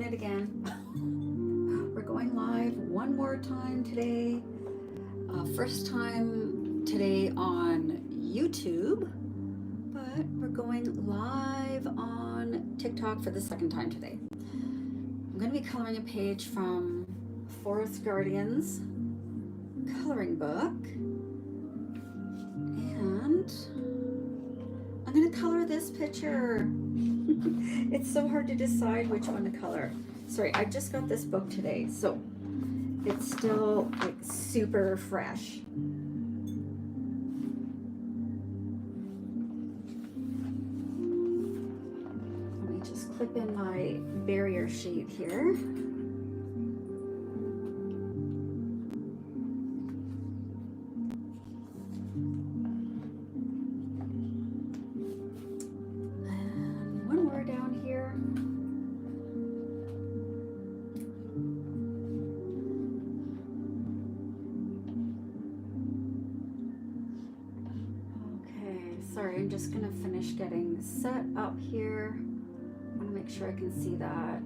doing it again. We're going live one more time today. First time today on YouTube, but we're going live on TikTok for the second time today. I'm going to be coloring a page from Forest Guardian's coloring book, and I'm going to color this picture. It's so hard to decide which one to color. Sorry, I just got this book today, so it's still like super fresh. Let me just clip in my barrier sheet here. And one more down here. Sorry, I'm just gonna finish getting set up here. I want to make sure I can see that.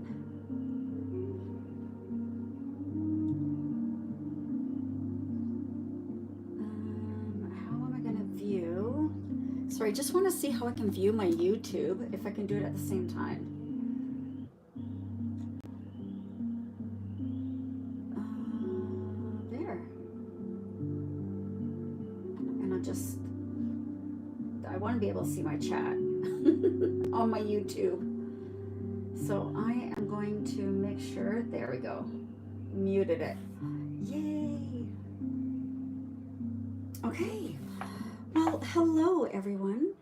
How am I gonna view? Sorry, I just want to see how I can view my YouTube, if I can do it at the same time. There. And I'll just, I want to be able to see my chat on my YouTube. So I am going to make sure, there we go, muted it. Yay. Okay, well, hello everyone.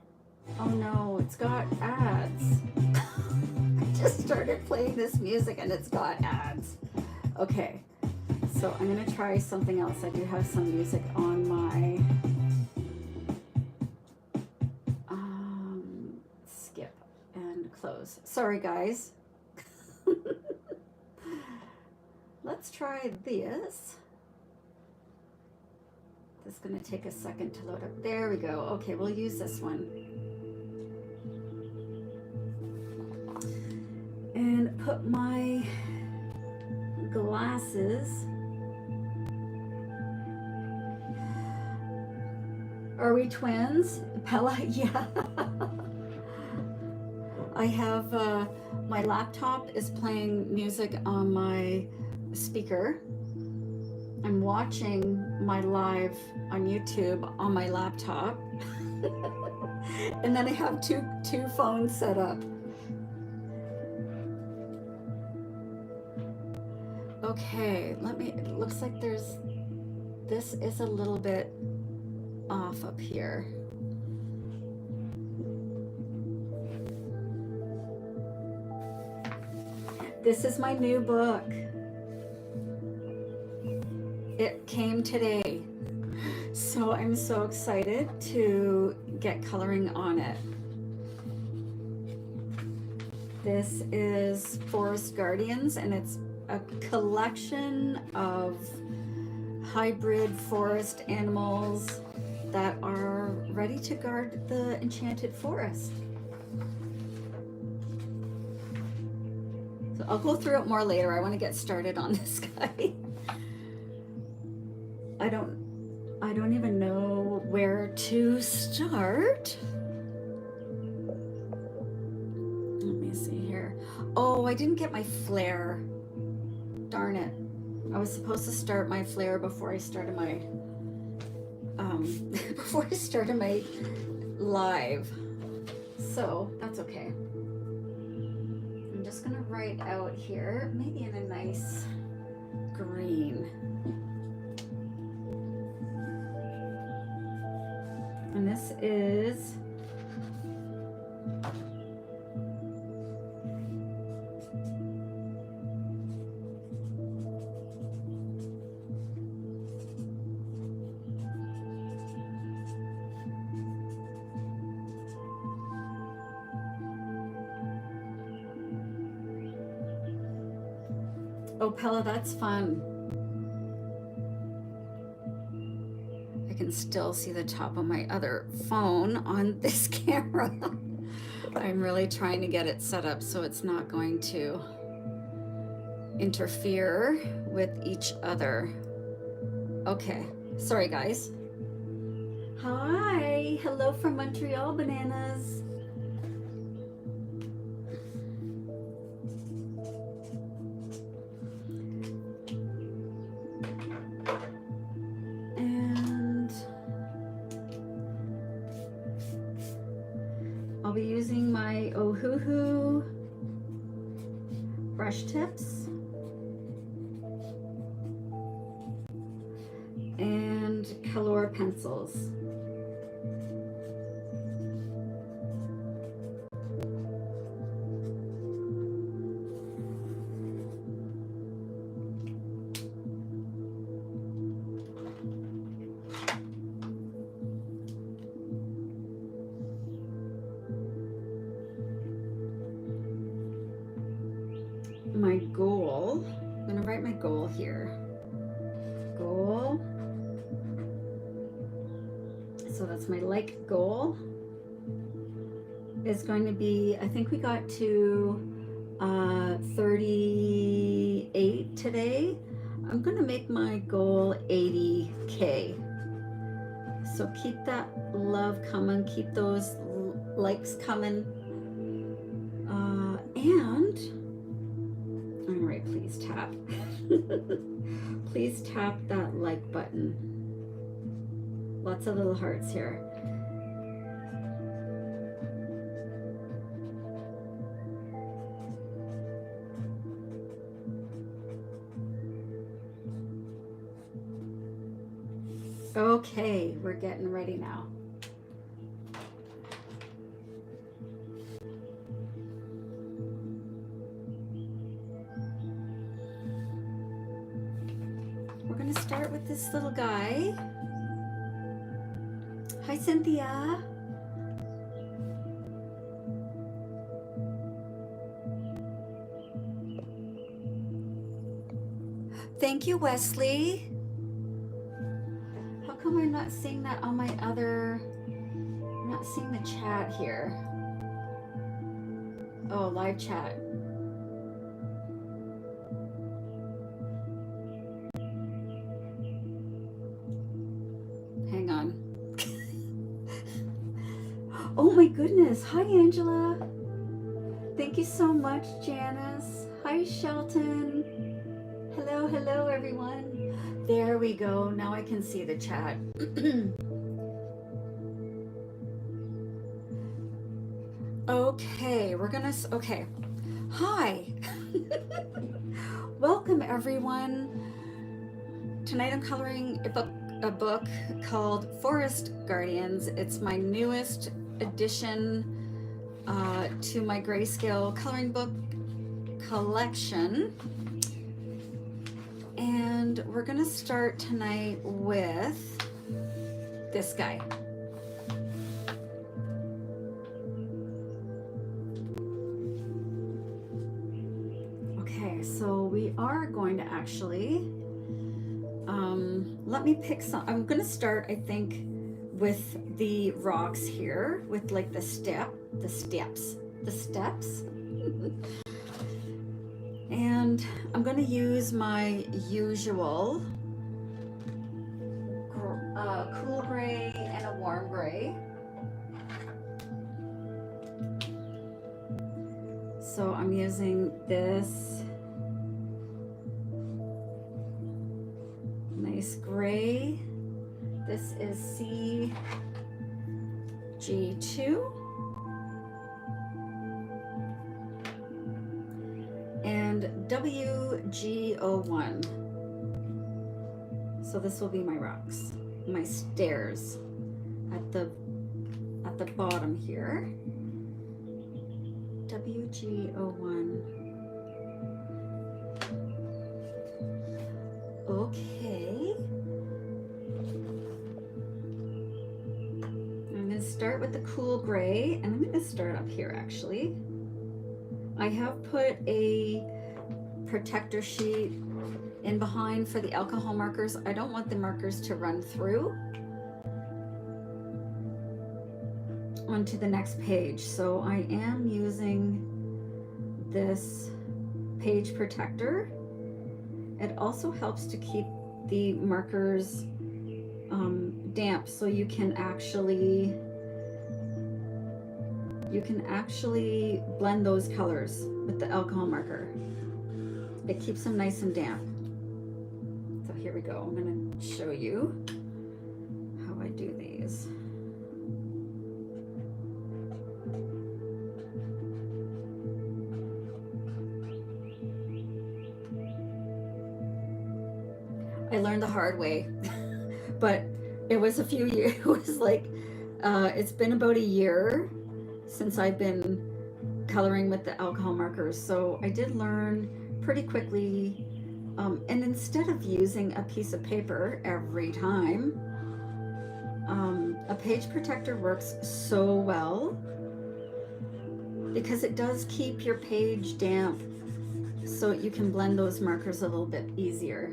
Oh no, it's got ads. I just started playing this music and it's got ads. Okay, so I'm gonna try something else. I do have some music on my close. Sorry guys. Let's try this. This is going to take a second to load up. There we go. Okay, we'll use this one. And put my glasses. Are we twins? Pella? Yeah. I have my laptop is playing music on my speaker. I'm watching my live on YouTube on my laptop. And then I have two phones set up. Okay, it looks like this is a little bit off up here. This is my new book. It came today. So I'm so excited to get coloring on it. This is Forest Guardians, and it's a collection of hybrid forest animals that are ready to guard the enchanted forest. I'll go through it more later. I want to get started on this guy. I don't even know where to start. Let me see here. Oh, I didn't get my flare. Darn it. I was supposed to start my flare before I started my live. So that's okay. I'm just gonna write out here, maybe in a nice green. And this is oh, Pella, that's fun. I can still see the top of my other phone on this camera. I'm really trying to get it set up so it's not going to interfere with each other. Okay, sorry guys. Hi, hello from Montreal, bananas. And I'll be using my Ohuhu brush tips and Cololred Pencils. My goal, I'm going to write my goal here. Goal. So that's my like goal is going to be, I think we got to 38 today. I'm going to make my goal 80K. So keep that love coming, keep those likes coming. And I'm gonna write please tap. Please tap that like button. Lots of little hearts here. Okay, we're getting ready now. We're gonna start with this little guy. Hi, Cynthia. Thank you, Wesley. How come I'm not seeing that on my other, I'm not seeing the chat here. Oh, live chat. Hang on. Oh my goodness. Hi, Angela. Thank you so much, Janice. Hi, Shelton. Hello, hello, everyone. There we go. Now I can see the chat. Okay, we're gonna, okay. Hi. Welcome, everyone. Tonight I'm coloring a book called Forest Guardians. It's my newest addition to my Greyscale coloring book collection. And we're gonna start tonight with this guy. Okay, so we are going to actually, let me pick some, I'm gonna start, I think, with the rocks here, with like the steps. And I'm going to use my usual cool gray and a warm gray. So I'm using this nice gray. This is CG2. And WG01. So this will be my rocks, my stairs at the bottom here. WG01. Okay. I'm going to start with the cool gray, and I'm going to start up here actually. I have put a protector sheet in behind for the alcohol markers. I don't want the markers to run through onto the next page. So I am using this page protector It also helps to keep the markers damp, so you can actually blend those colors with the alcohol marker. It keeps them nice and damp. So here we go. I'm going to show you how I do these. I learned the hard way, but it was a few years. It was like, it's been about a year since I've been coloring with the alcohol markers. So I did learn pretty quickly. And instead of using a piece of paper every time, a page protector works so well because it does keep your page damp, so you can blend those markers a little bit easier.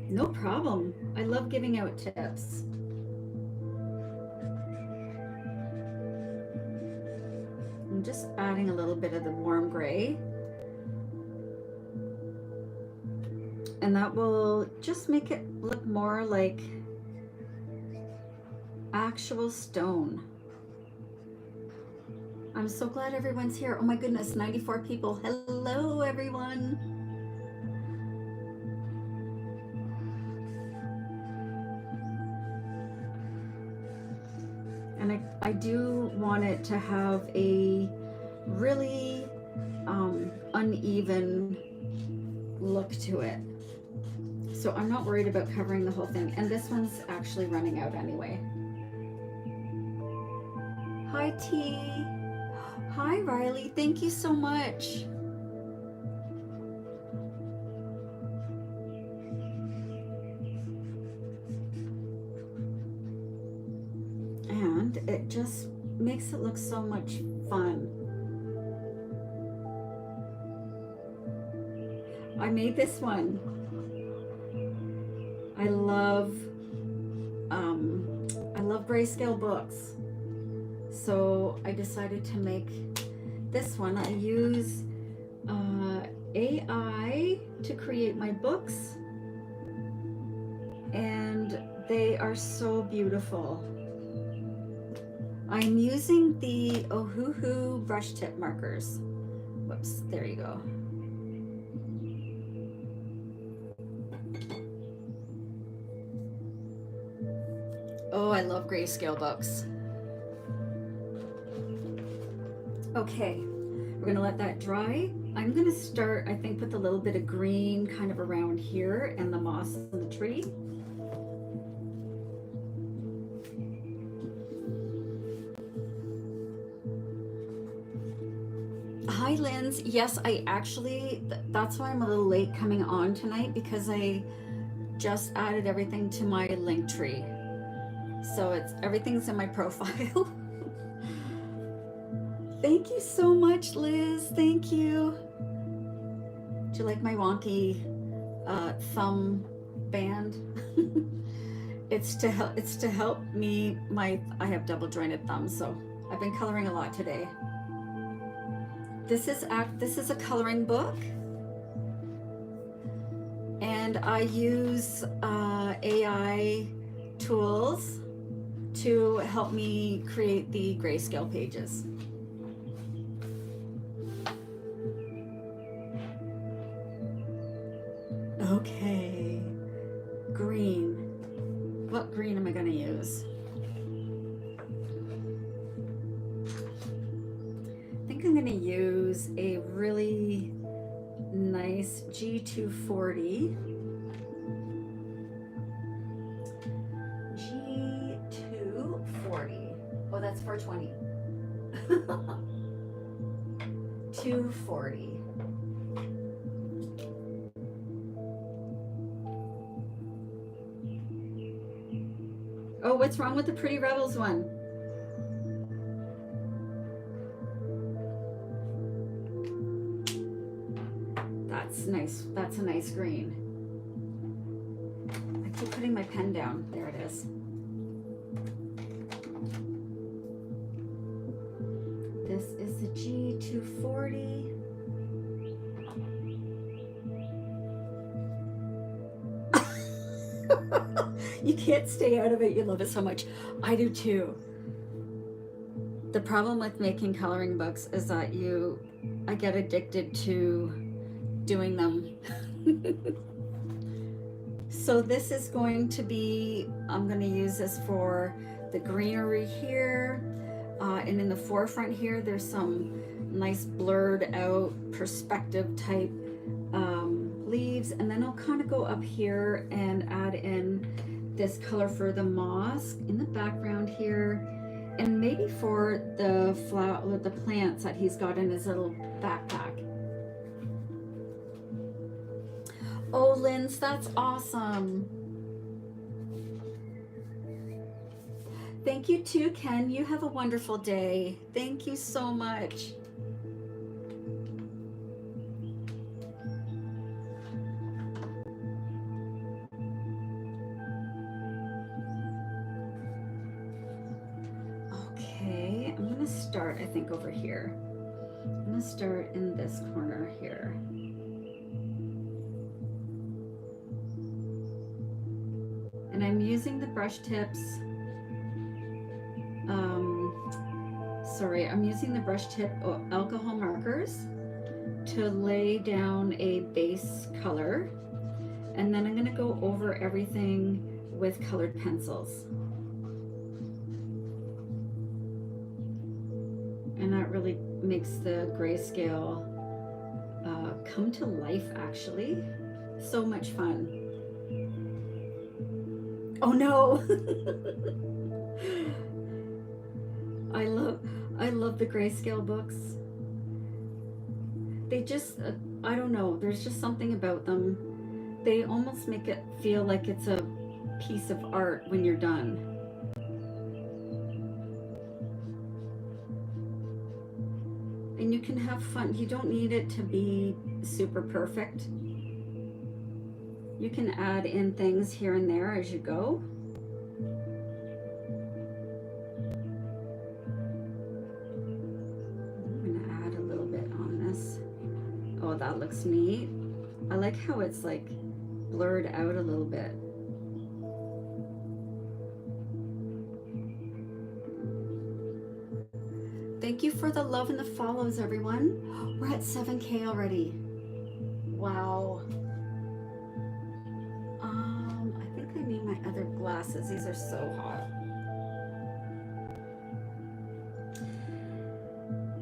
No problem. I love giving out tips. I'm just adding a little bit of the warm gray. And that will just make it look more like actual stone. I'm so glad everyone's here. Oh my goodness, 94 people. Hello, everyone. And I do want it to have a really uneven look to it. So I'm not worried about covering the whole thing. And this one's actually running out anyway. Hi, T. Hi, Riley. Thank you so much. And it just makes it look so much fun. I made this one. I love Greyscale books. So I decided to make this one. I use AI to create my books, and they are so beautiful. I'm using the Ohuhu brush tip markers. Whoops, there you go. Oh, I love Greyscale books. Okay, we're gonna let that dry. I'm gonna start, I think, with a little bit of green kind of around here and the moss in the tree. Hi, Linz. Yes, I actually, that's why I'm a little late coming on tonight, because I just added everything to my link tree. So everything's in my profile. Thank you so much, Liz. Thank you. Do you like my wonky thumb band? It's to help me. I have double jointed thumbs, so I've been coloring a lot today. This is a coloring book, and I use AI tools to help me create the Greyscale pages. Okay, green. What green am I going to use? I think I'm going to use a really nice G240. G240. Oh, that's 420. 240. Oh, what's wrong with the Pretty Rebels one? That's nice. That's a nice green. I keep putting my pen down. There it is. This is the G240. You can't stay out of it. You love it so much. I do too. The problem with making coloring books is that I get addicted to doing them. So this is going to be, I'm going to use this for the greenery here. And in the forefront here, there's some nice blurred out perspective type leaves. And then I'll kind of go up here and add in this color for the moss in the background here. And maybe for the flower, the plants that he's got in his little backpack. Oh, Linz, that's awesome. Thank you too, Ken. You have a wonderful day. Thank you so much. Okay, I'm gonna start, I think, over here. I'm gonna start in this corner here. And I'm using the brush tips. I'm using the brush tip alcohol markers to lay down a base color. And then I'm gonna go over everything with colored pencils. And that really makes the grayscale come to life, actually. So much fun. Oh no! I love the grayscale books. They just, I don't know, there's just something about them. They almost make it feel like it's a piece of art when you're done. And you can have fun. You don't need it to be super perfect. You can add in things here and there as you go. Oh, that looks neat. I like how it's like blurred out a little bit. Thank you for the love and the follows, everyone. We're at 7K already. Wow. I think I need my other glasses. These are so hot.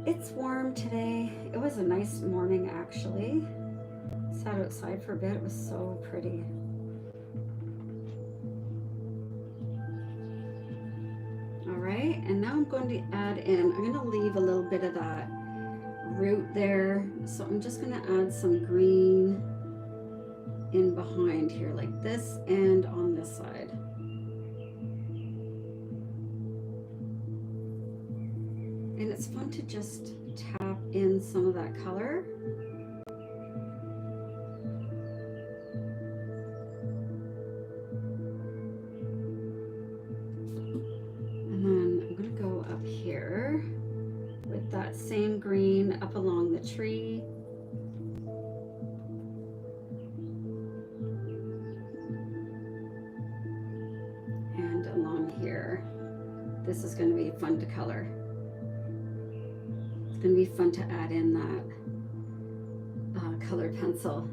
It's warm today. It was a nice morning, actually. Sat outside for a bit. It was so pretty. All right, and now I'm going to add in, I'm going to leave a little bit of that root there. So I'm just going to add some green in behind here like this and on this side. And it's fun to just tap in some of that color. And then I'm going to go up here with that same green up along the tree. And along here. This is going to be fun to color. It's going to be fun to add in that colored pencil.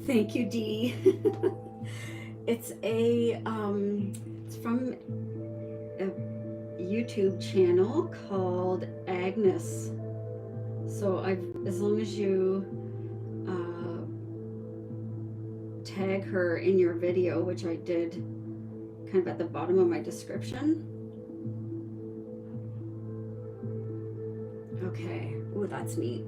Thank you, Dee. It's it's from a YouTube channel called Agnes. So as long as you tag her in your video, which I did kind of at the bottom of my description. Okay, oh, that's neat.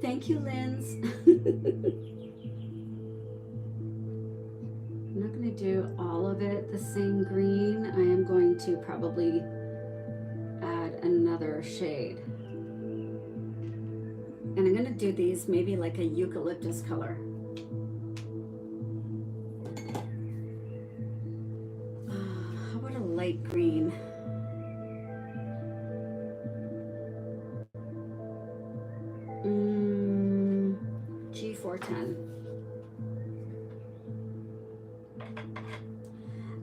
Thank you, Linz. I'm not going to do all of it the same green. I am going to probably add another shade. And I'm going to do these maybe like a eucalyptus color. light green. G410.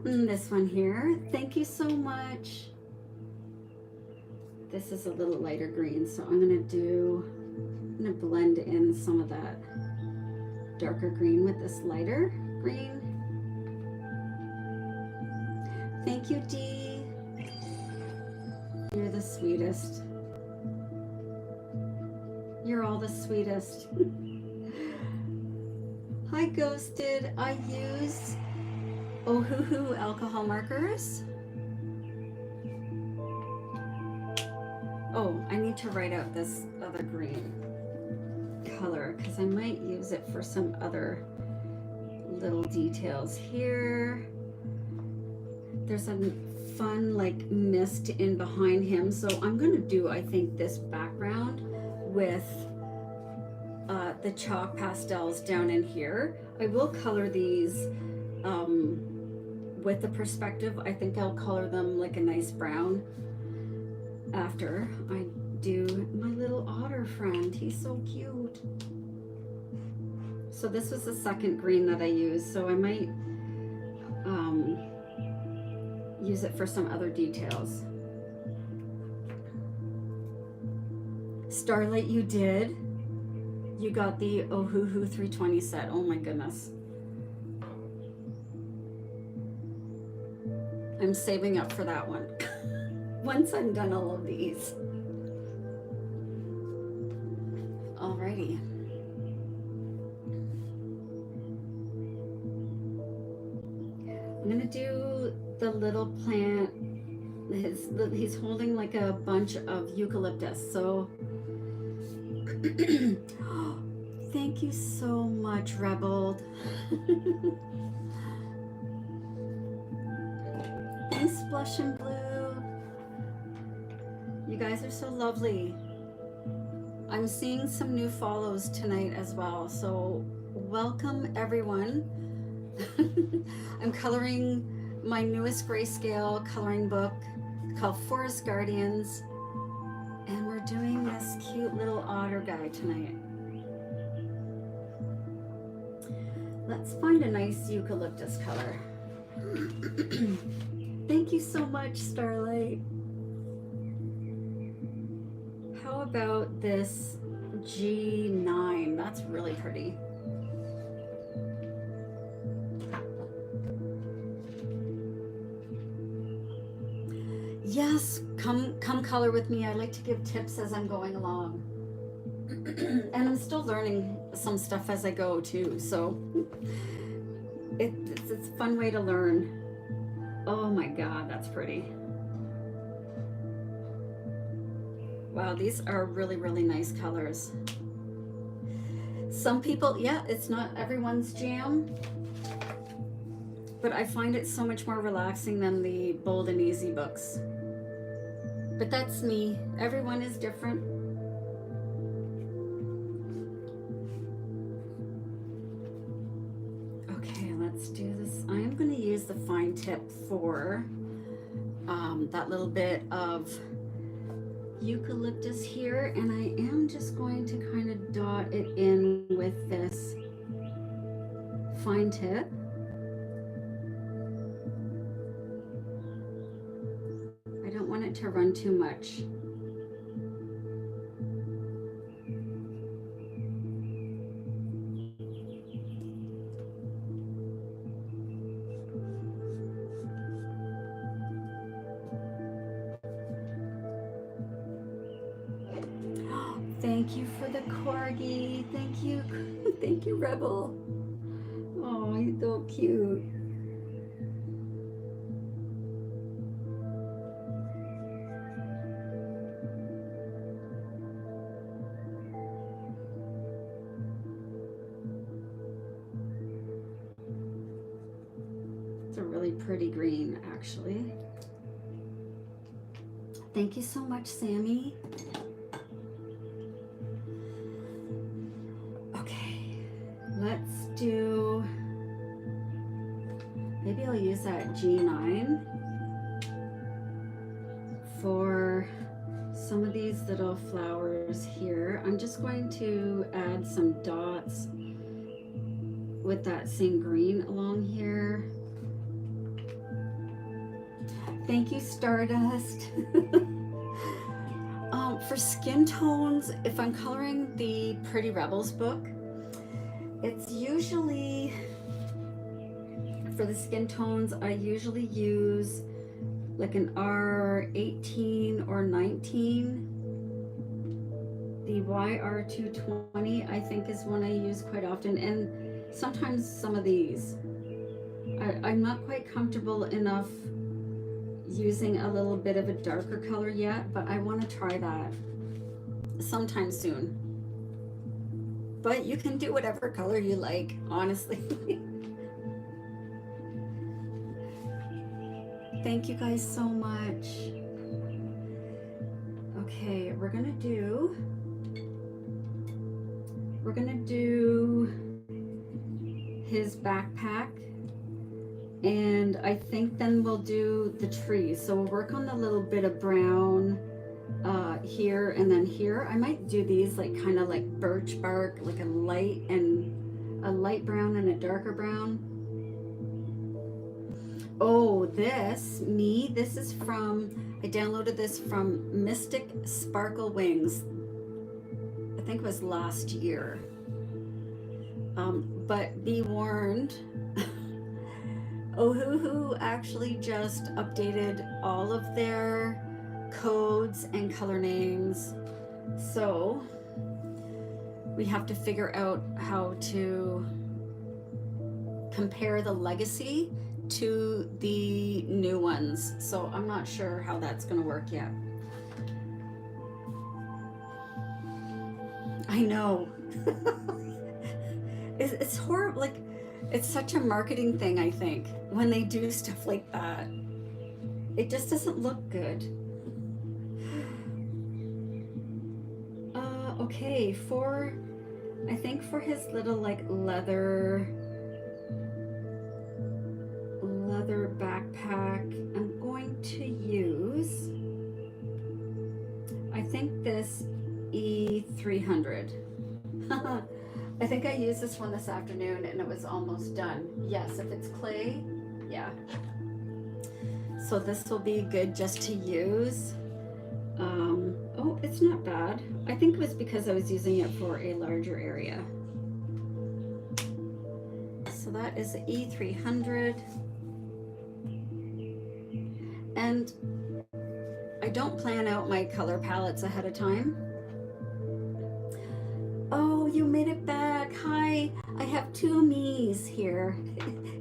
And this one here. Thank you so much. This is a little lighter green, so I'm gonna blend in some of that darker green with this lighter green. Thank you, Dee. You're the sweetest. You're all the sweetest. Hi, Ghosted. I use Ohuhu alcohol markers. Oh, I need to write out this other green color because I might use it for some other little details here. There's a fun like mist in behind him, so I'm gonna do, I think, this background with the chalk pastels down in here. I will color these with the perspective. I think I'll color them like a nice brown after I do my little otter friend. He's so cute. So this was the second green that I used, so I might use it for some other details. Starlight, you did. You got the Ohuhu 320 set. Oh my goodness. I'm saving up for that one. Once I'm done all of these. Alrighty. I'm gonna do the little plant. He's holding like a bunch of eucalyptus. So thank you so much, Rebel. Thanks, Blush and Blue. You guys are so lovely. I'm seeing some new follows tonight as well, so welcome everyone. I'm coloring my newest Greyscale coloring book called Forest Guardians, and we're doing this cute little otter guy tonight. Let's find a nice eucalyptus color. Thank you so much, Starlight. How about this G9? That's really pretty. Yes, come color with me. I like to give tips as I'm going along. And I'm still learning some stuff as I go too, so it's a fun way to learn. Oh my God, that's pretty. Wow, these are really, really nice colors. Some people, yeah, it's not everyone's jam, but I find it so much more relaxing than the Bold and Easy books. But that's me. Everyone is different. Okay, let's do this. I am going to use the fine tip for that little bit of eucalyptus here, and I am just going to kind of dot it in with this fine tip. I don't want it to run too much. Thank you for the corgi. Thank you. Thank you, Rebel. Oh, he's so cute. It's a really pretty green, actually. Thank you so much, Sammy. Let's do, maybe I'll use that G9. for some of these little flowers here, I'm just going to add some dots with that same green along here. Thank you, Stardust. For skin tones, if I'm coloring the Pretty Rebels book, it's usually, for the skin tones, I usually use like an R18 or 19. The YR220, I think, is one I use quite often, and sometimes some of these. I'm not quite comfortable enough using a little bit of a darker color yet, but I want to try that sometime soon. But you can do whatever color you like, honestly. Thank you guys so much. Okay, we're gonna do his backpack, and I think then we'll do the trees. So we'll work on the little bit of brown here and then here. I might do these like kind of like birch bark, like a light brown and a darker brown. Oh, this is from, I downloaded this from Mystic Sparkle Wings. I think it was last year. But be warned, Ohuhu actually just updated all of their codes and color names. So we have to figure out how to compare the legacy to the new ones. So I'm not sure how that's going to work yet. I know. It's horrible. Like, it's such a marketing thing, I think, when they do stuff like that. It just doesn't look good. Okay, I think for his little like leather backpack, I'm going to use, I think this E300. I think I used this one this afternoon and it was almost done. Yes, if it's clay, yeah. So this will be good just to use. Oh, it's not bad. I think it was because I was using it for a larger area. So that is the E300. And I don't plan out my color palettes ahead of time. Oh, you made it back. Hi, I have two me's here.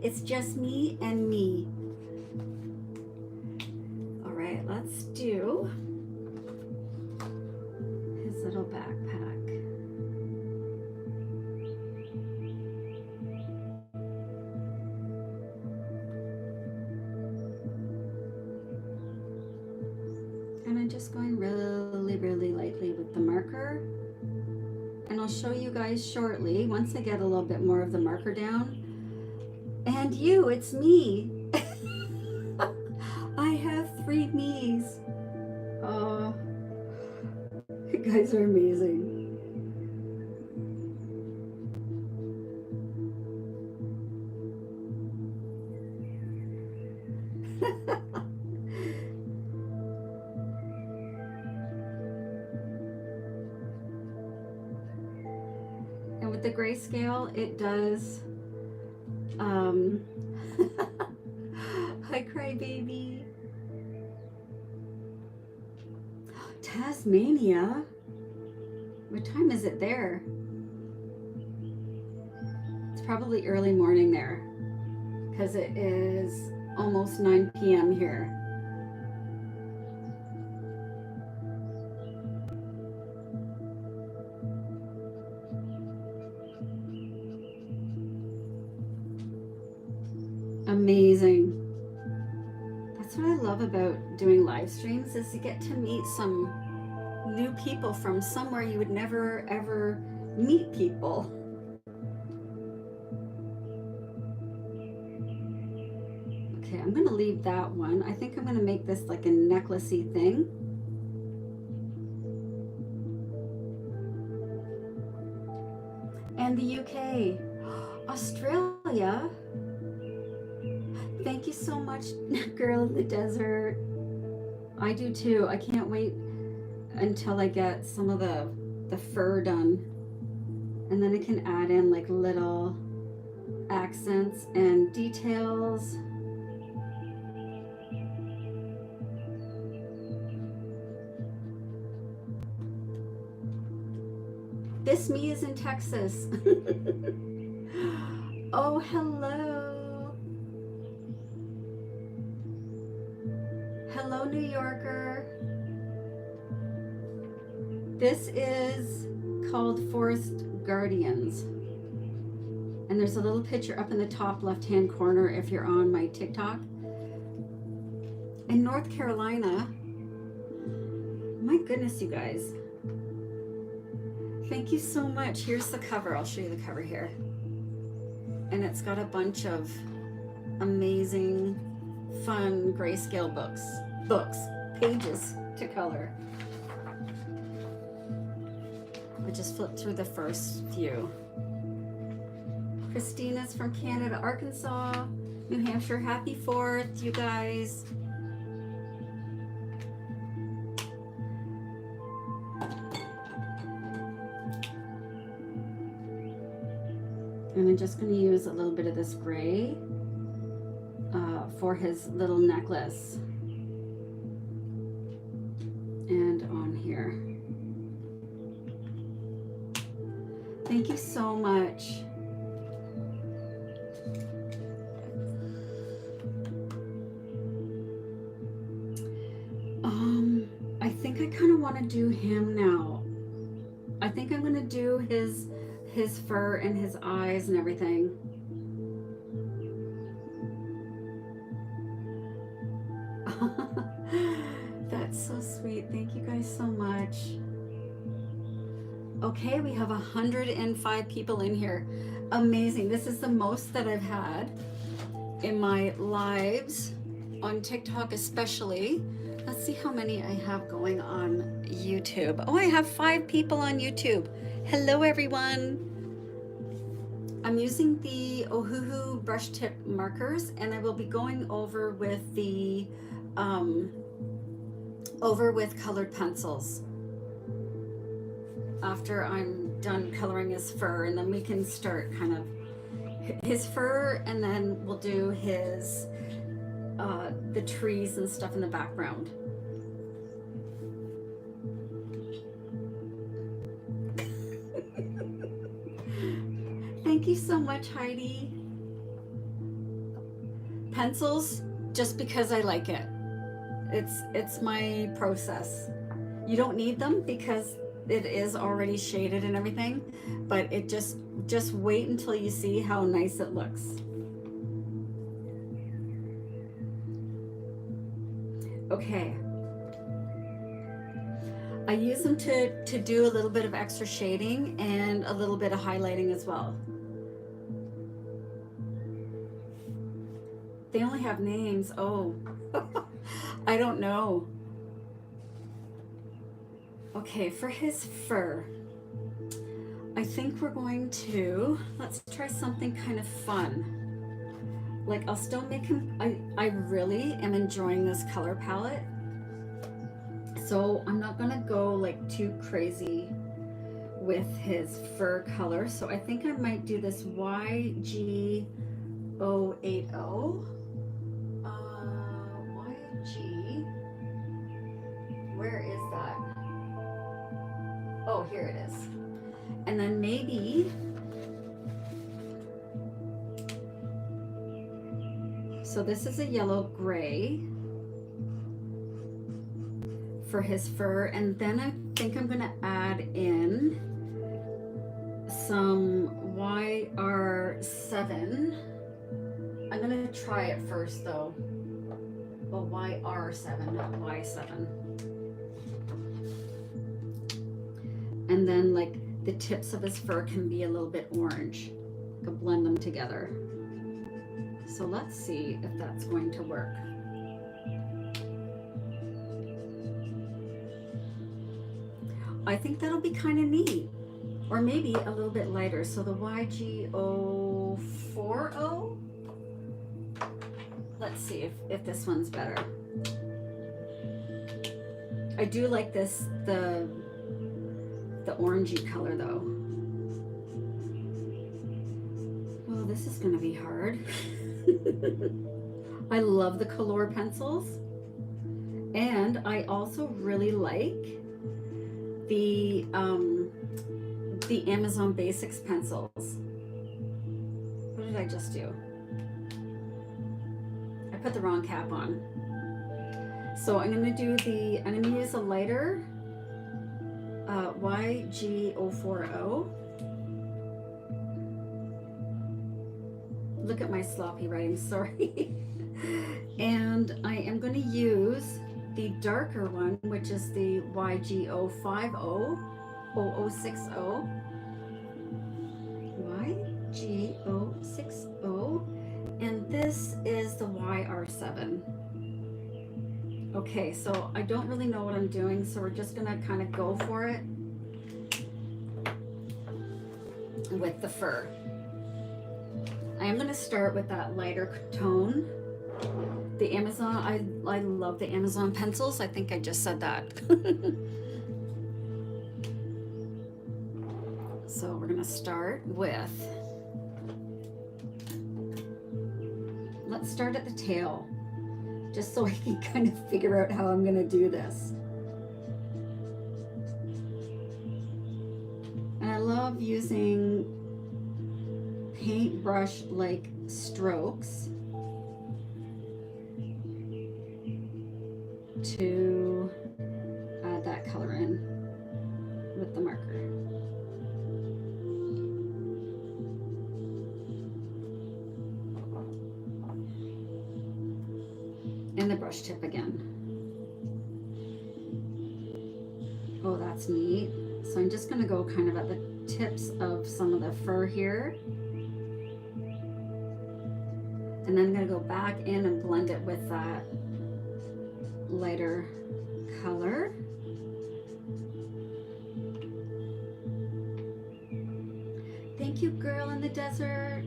It's just me and me. All right, let's do his little backpack. And I'm just going really, really lightly with the marker. And I'll show you guys shortly, once I get a little bit more of the marker down. And you, it's me. I have 3 me's. Oh, you guys are amazing. And with the grayscale, it does, hi crybaby. Tasmania? What time is it there? It's probably early morning there, because it is almost 9 p.m. here. Amazing. That's what I love about doing live streams, is you get to meet some new people from somewhere you would never ever meet people. Okay, I'm gonna leave that one. I think I'm gonna make this like a necklacey thing. And the UK, Australia. Thank you so much, girl in the desert. I do too. I can't wait until I get some of the fur done. And then I can add in like little accents and details. This me is in Texas. Oh, hello. Hello, New Yorker. This is called Forest Guardians. And there's a little picture up in the top left-hand corner if you're on my TikTok. In North Carolina, my goodness, you guys. Thank you so much. Here's the cover. I'll show you the cover here. And it's got a bunch of amazing, fun Greyscale pages to color. I just flipped through the first few. Christina's from Canada, Arkansas, New Hampshire. Happy 4th, you guys. And I'm just going to use a little bit of this gray for his little necklace. And on here. Thank you so much. I think I kind of want to do him now. I think I'm going to do his fur and his eyes and everything. That's so sweet. Thank you guys so much. Okay, we have 105 people in here. Amazing. This is the most that I've had in my lives on TikTok especially. Let's see how many I have going on YouTube. Oh, I have 5 people on YouTube. Hello, everyone. I'm using the Ohuhu brush tip markers, and I will be going over with the colored pencils after I'm done coloring his fur, and then we can start kind of his fur, and then we'll do his the trees and stuff in the background. Thank you so much, Heidi. Pencils, just because I like it. It's my process. You don't need them because it is already shaded and everything, but it just wait until you see how nice it looks. Okay. I use them to do a little bit of extra shading and a little bit of highlighting as well. They only have names. Oh, I don't know. Okay, for his fur, I think we're going to, let's try something kind of fun. Like, I'll still make him, I really am enjoying this color palette. So I'm not gonna go like too crazy with his fur color. So I think I might do this YG080. YG, where is that? Oh, here it is. And then maybe, so this is a yellow gray for his fur, and then I think I'm gonna add in some YR7. I'm gonna try it first though. Well, YR7, not Y7. And then like the tips of his fur can be a little bit orange. I can blend them together. So let's see if that's going to work. I think that'll be kind of neat. Or maybe a little bit lighter. So the YG040. Let's see if this one's better. I do like this, the orangey color though. Oh, this is gonna be hard. I love the Cololred pencils. And I also really like the Amazon Basics pencils. What did I just do? I put the wrong cap on. So I'm gonna use a lighter YG040. Look at my sloppy writing, sorry. And I am going to use the darker one, which is the YG050, 0060. YG060. And this is the YR7. Okay, so I don't really know what I'm doing, so we're just gonna kind of go for it with the fur. I am gonna start with that lighter tone. The Amazon, I love the Amazon pencils. I think I just said that. So we're gonna start with, let's start at the tail, just so I can kind of figure out how I'm gonna do this. And I love using paintbrush-like strokes to add that color in with the marker. And the brush tip again. Oh, that's neat. So I'm just gonna go kind of at the tips of some of the fur here. And then I'm gonna go back in and blend it with that lighter color. Thank you, girl in the desert.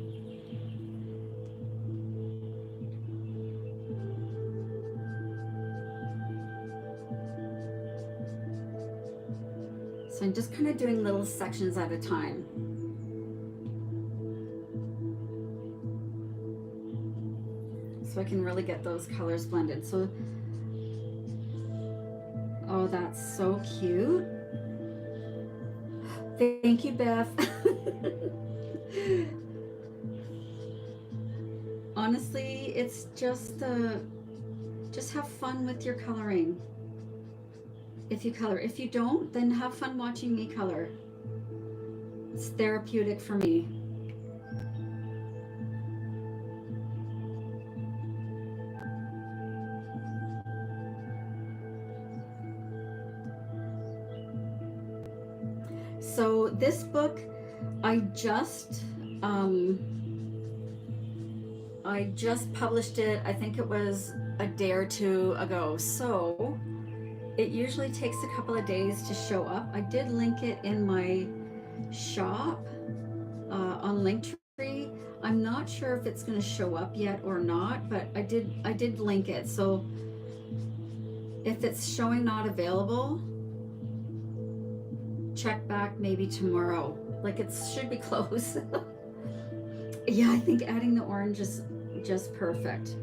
So I'm just kind of doing little sections at a time. So I can really get those colors blended. So, oh, that's so cute. Thank you, Beth. Honestly, it's just have fun with your coloring. If you color. If you don't, then have fun watching me color. It's therapeutic for me. So this book, I just published it. I think it was a day or two ago. So it usually takes a couple of days to show up. I did link it in my shop on Linktree. I'm not sure if it's going to show up yet or not, but I did link it. So if it's showing not available, check back maybe tomorrow. Like it should be close. Yeah, I think adding the orange is just perfect.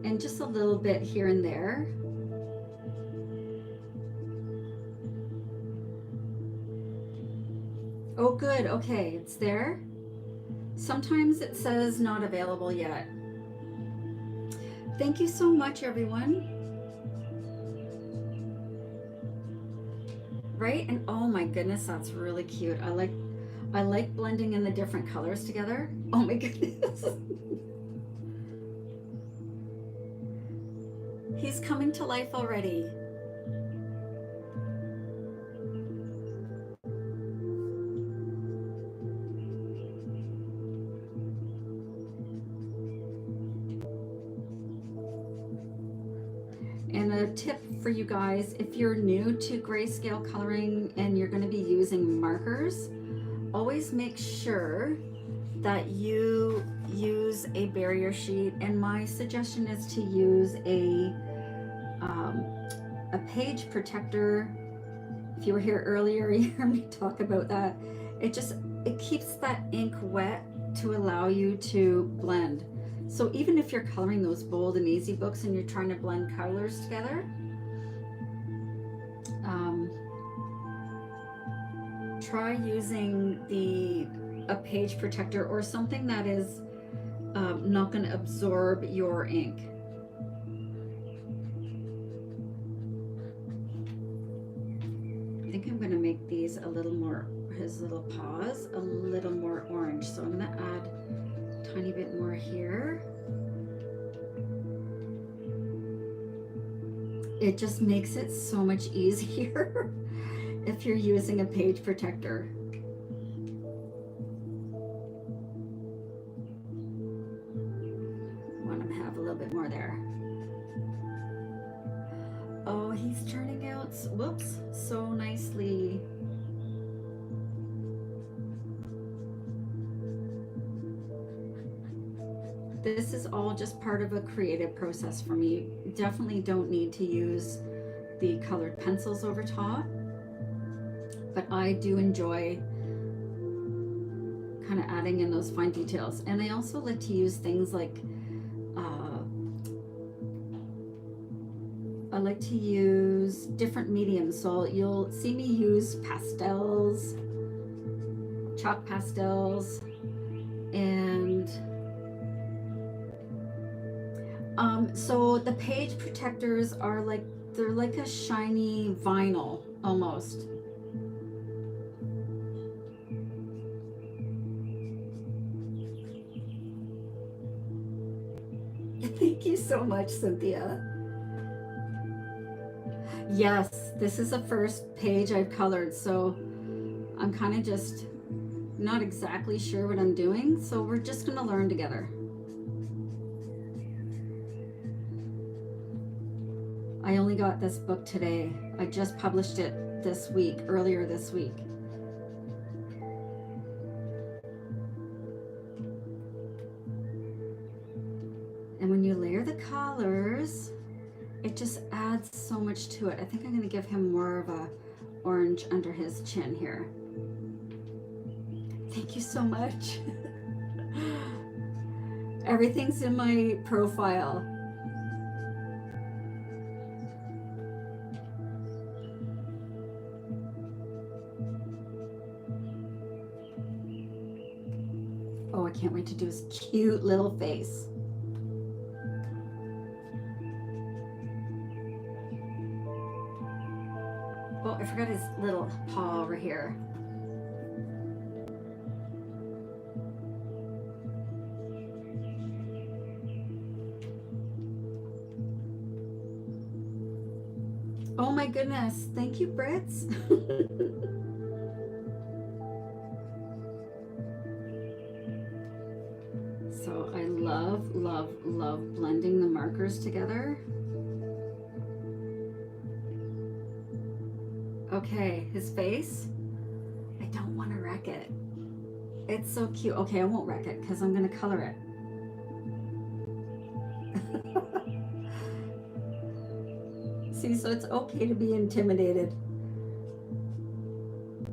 And just a little bit here and there. Oh, good. Okay, it's there. Sometimes it says not available yet. Thank you so much, everyone. Right? And oh my goodness, that's really cute. I like blending in the different colors together. Oh my goodness. He's coming to life already. a tip for you guys, if you're new to grayscale coloring and you're going to be using markers, always make sure that you use a barrier sheet, and my suggestion is to use a page protector. If you were here earlier, you heard me talk about that. It keeps that ink wet to allow you to blend. So even if you're coloring those bold and easy books and you're trying to blend colors together, try using a page protector or something that is not going to absorb your ink. I think I'm going to make these a little more, his little paws, a little more orange. So I'm going to add a tiny bit more here. It just makes it so much easier if you're using a page protector. Want to have a little bit more there. Oh, he's turning out, whoops, so nicely. This is all just part of a creative process for me. You definitely don't need to use the colored pencils over top, but I do enjoy kind of adding in those fine details. And I also like to use things like, I like to use different mediums. So you'll see me use pastels, chalk pastels, and so the page protectors are like, they're like a shiny vinyl almost. Thank you so much, Cynthia. Yes, this is the first page I've colored, so I'm kind of just not exactly sure what I'm doing, so we're just gonna learn together. I only got this book today. I just published it this week, earlier this week. And when you layer the colors, it just adds so much to it. I think I'm going to give him more of a orange under his chin here. Thank you so much. Everything's in my profile. Oh, I can't wait to do his cute little face. Oh, I forgot his little paw over here. Oh my goodness. Thank you, Brits. So I love, love, love blending the markers together. Okay, his face. I don't want to wreck it. It's so cute. Okay, I won't wreck it because I'm going to color it. See, so it's okay to be intimidated,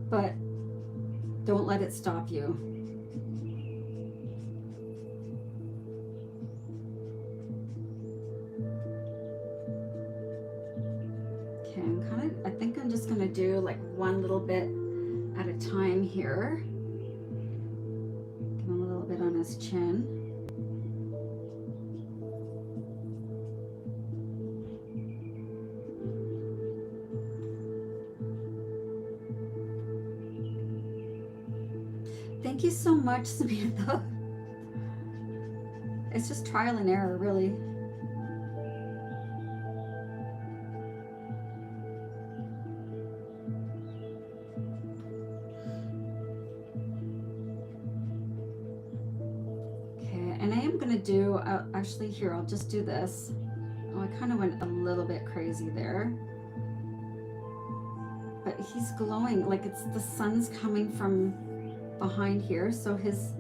but don't let it stop you. Okay, I think I'm just gonna do like one little bit at a time here. Give him a little bit on his chin. Thank you so much, Samantha. It's just trial and error, really. Okay, and I am gonna do, actually here, I'll just do this. Oh, I kind of went a little bit crazy there. But he's glowing, like it's the sun's coming from behind here, so his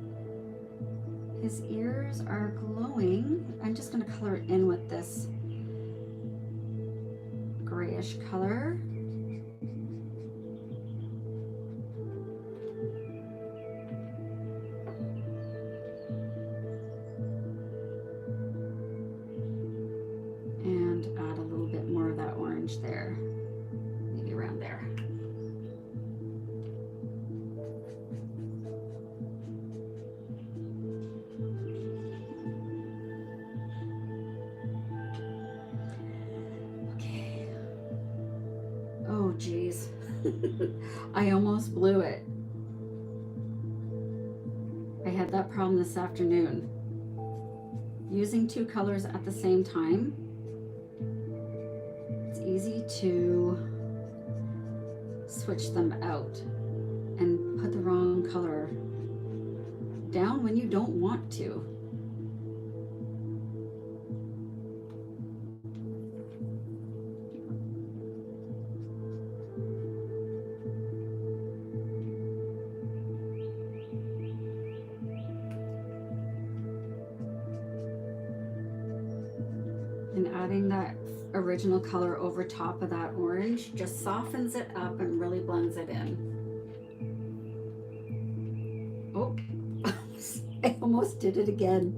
ears are glowing. I'm just gonna color it in with this grayish color. And add a little bit more of that orange there, maybe around there. Oh, geez. I almost blew it. I had that problem this afternoon. Using two colors at the same time, it's easy to switch them out and put the wrong color down when you don't want to. And adding that original color over top of that orange just softens it up and really blends it in. Oh, I almost did it again.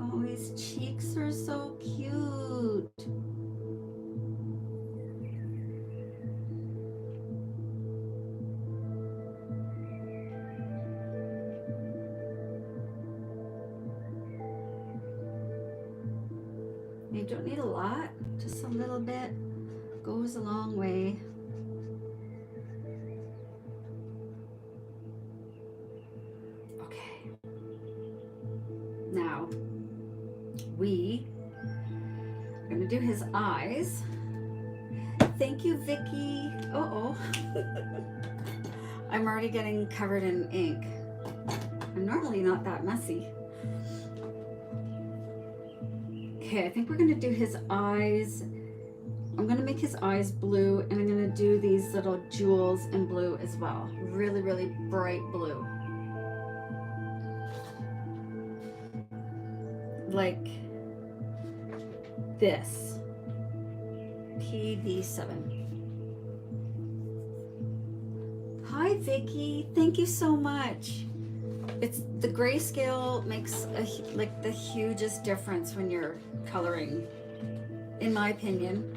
Oh, his cheeks are so cute. You don't need a lot, just a little bit goes a long way. Okay. Now, we are gonna do his eyes. Thank you, Vicky. Uh-oh. I'm already getting covered in ink. I'm normally not that messy. Okay, I think we're gonna do his eyes. I'm gonna make his eyes blue, and I'm gonna do these little jewels in blue as well. Really, really bright blue. Like this. PV7. Hi, Vicky. Thank you so much. It's the grayscale makes like the hugest difference when you're coloring, in my opinion.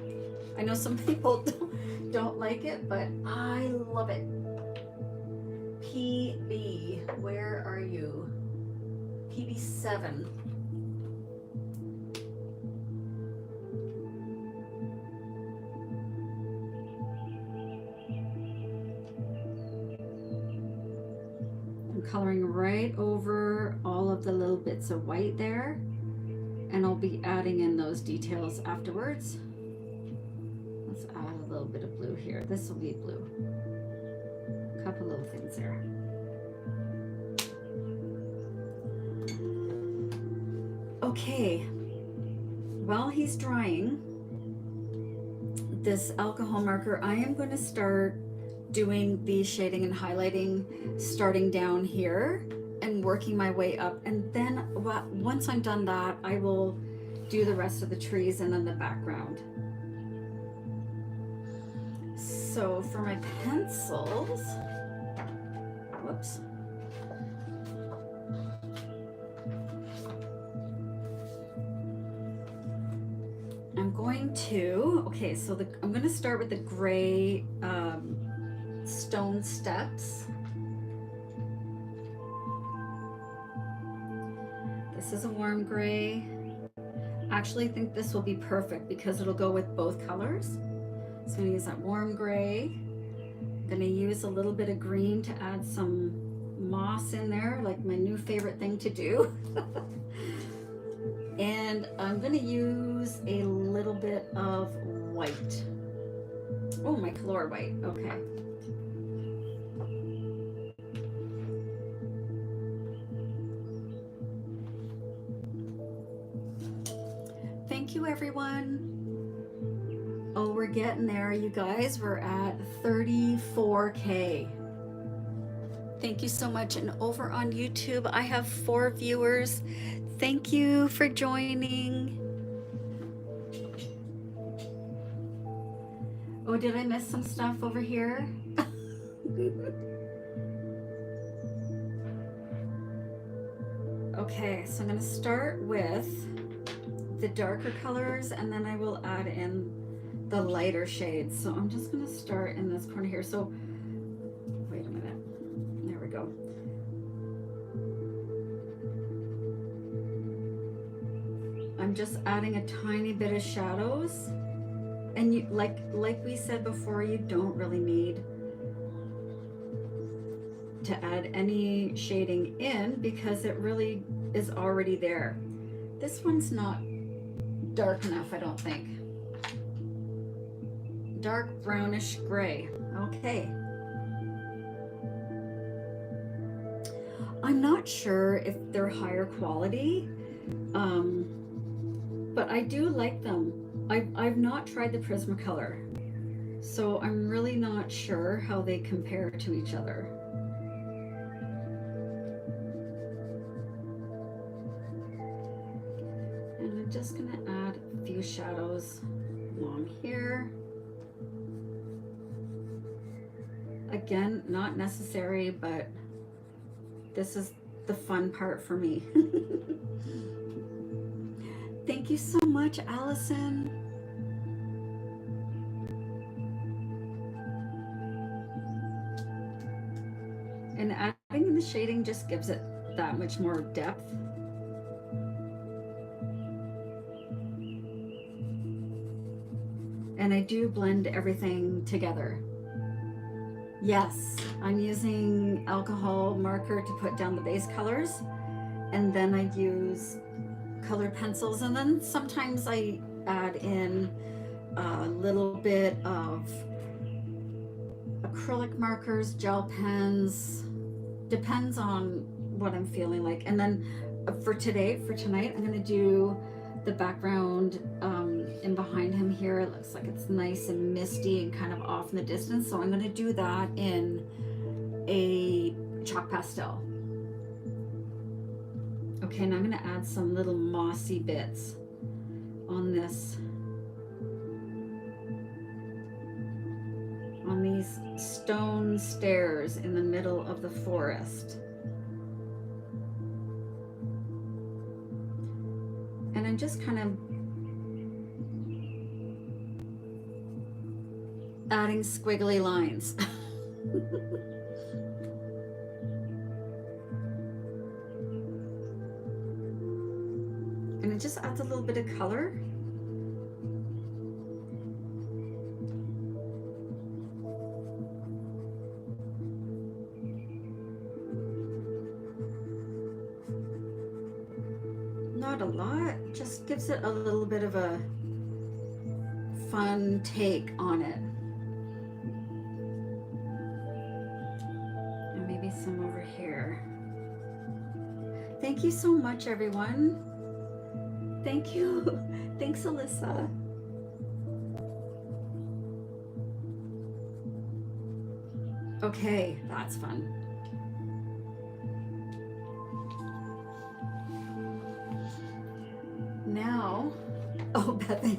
I know some people don't like it, but I love it. PB, where are you? PB7. Coloring right over all of the little bits of white there, and I'll be adding in those details afterwards. Let's add a little bit of blue here. This will be blue. A couple little things there. Okay, while he's drying this alcohol marker, I am going to start doing the shading and highlighting starting down here and working my way up, and then once I'm done that, I will do the rest of the trees and then the background. So for my pencils, whoops, I'm going to, okay, so I'm going to start with the gray stone steps. This is a warm gray. Actually, I think this will be perfect because it'll go with both colors. So I'm going to use that warm gray. I'm going to use a little bit of green to add some moss in there, like my new favorite thing to do. And I'm going to use a little bit of white. Oh, my Cololred white. Okay. Thank you, everyone. Oh, we're getting there, you guys. We're at 34K. Thank you so much. And over on YouTube, I have 4 viewers. Thank you for joining. Oh, did I miss some stuff over here? Okay, so I'm going to start with the darker colors and then I will add in the lighter shades. So I'm just going to start in this corner here. So wait a minute. There we go. I'm just adding a tiny bit of shadows. And you, like we said before, you don't really need to add any shading in because it really is already there. This one's not dark enough, I don't think. Dark brownish gray. Okay. I'm not sure if they're higher quality, but I do like them. I've not tried the Prismacolor, so I'm really not sure how they compare to each other. And I'm just gonna add a few shadows along here. Again, not necessary, but this is the fun part for me. Thank you so much, Allison. And adding in the shading just gives it that much more depth. And I do blend everything together. Yes, I'm using alcohol marker to put down the base colors, and then I use colored pencils, and then sometimes I add in a little bit of acrylic markers, gel pens, depends on what I'm feeling like. And then for tonight, I'm gonna do the background in behind him here. It looks like it's nice and misty and kind of off in the distance. So I'm gonna do that in a chalk pastel. Okay, and I'm gonna add some little mossy bits on this, on these stone stairs in the middle of the forest. And I'm just kind of adding squiggly lines. And it just adds a little bit of color. Not a lot, just gives it a little bit of a fun take on it. And maybe some over here. Thank you so much, everyone. Thank you. Thanks, Alyssa. Okay, that's fun. Now, oh, Bethany.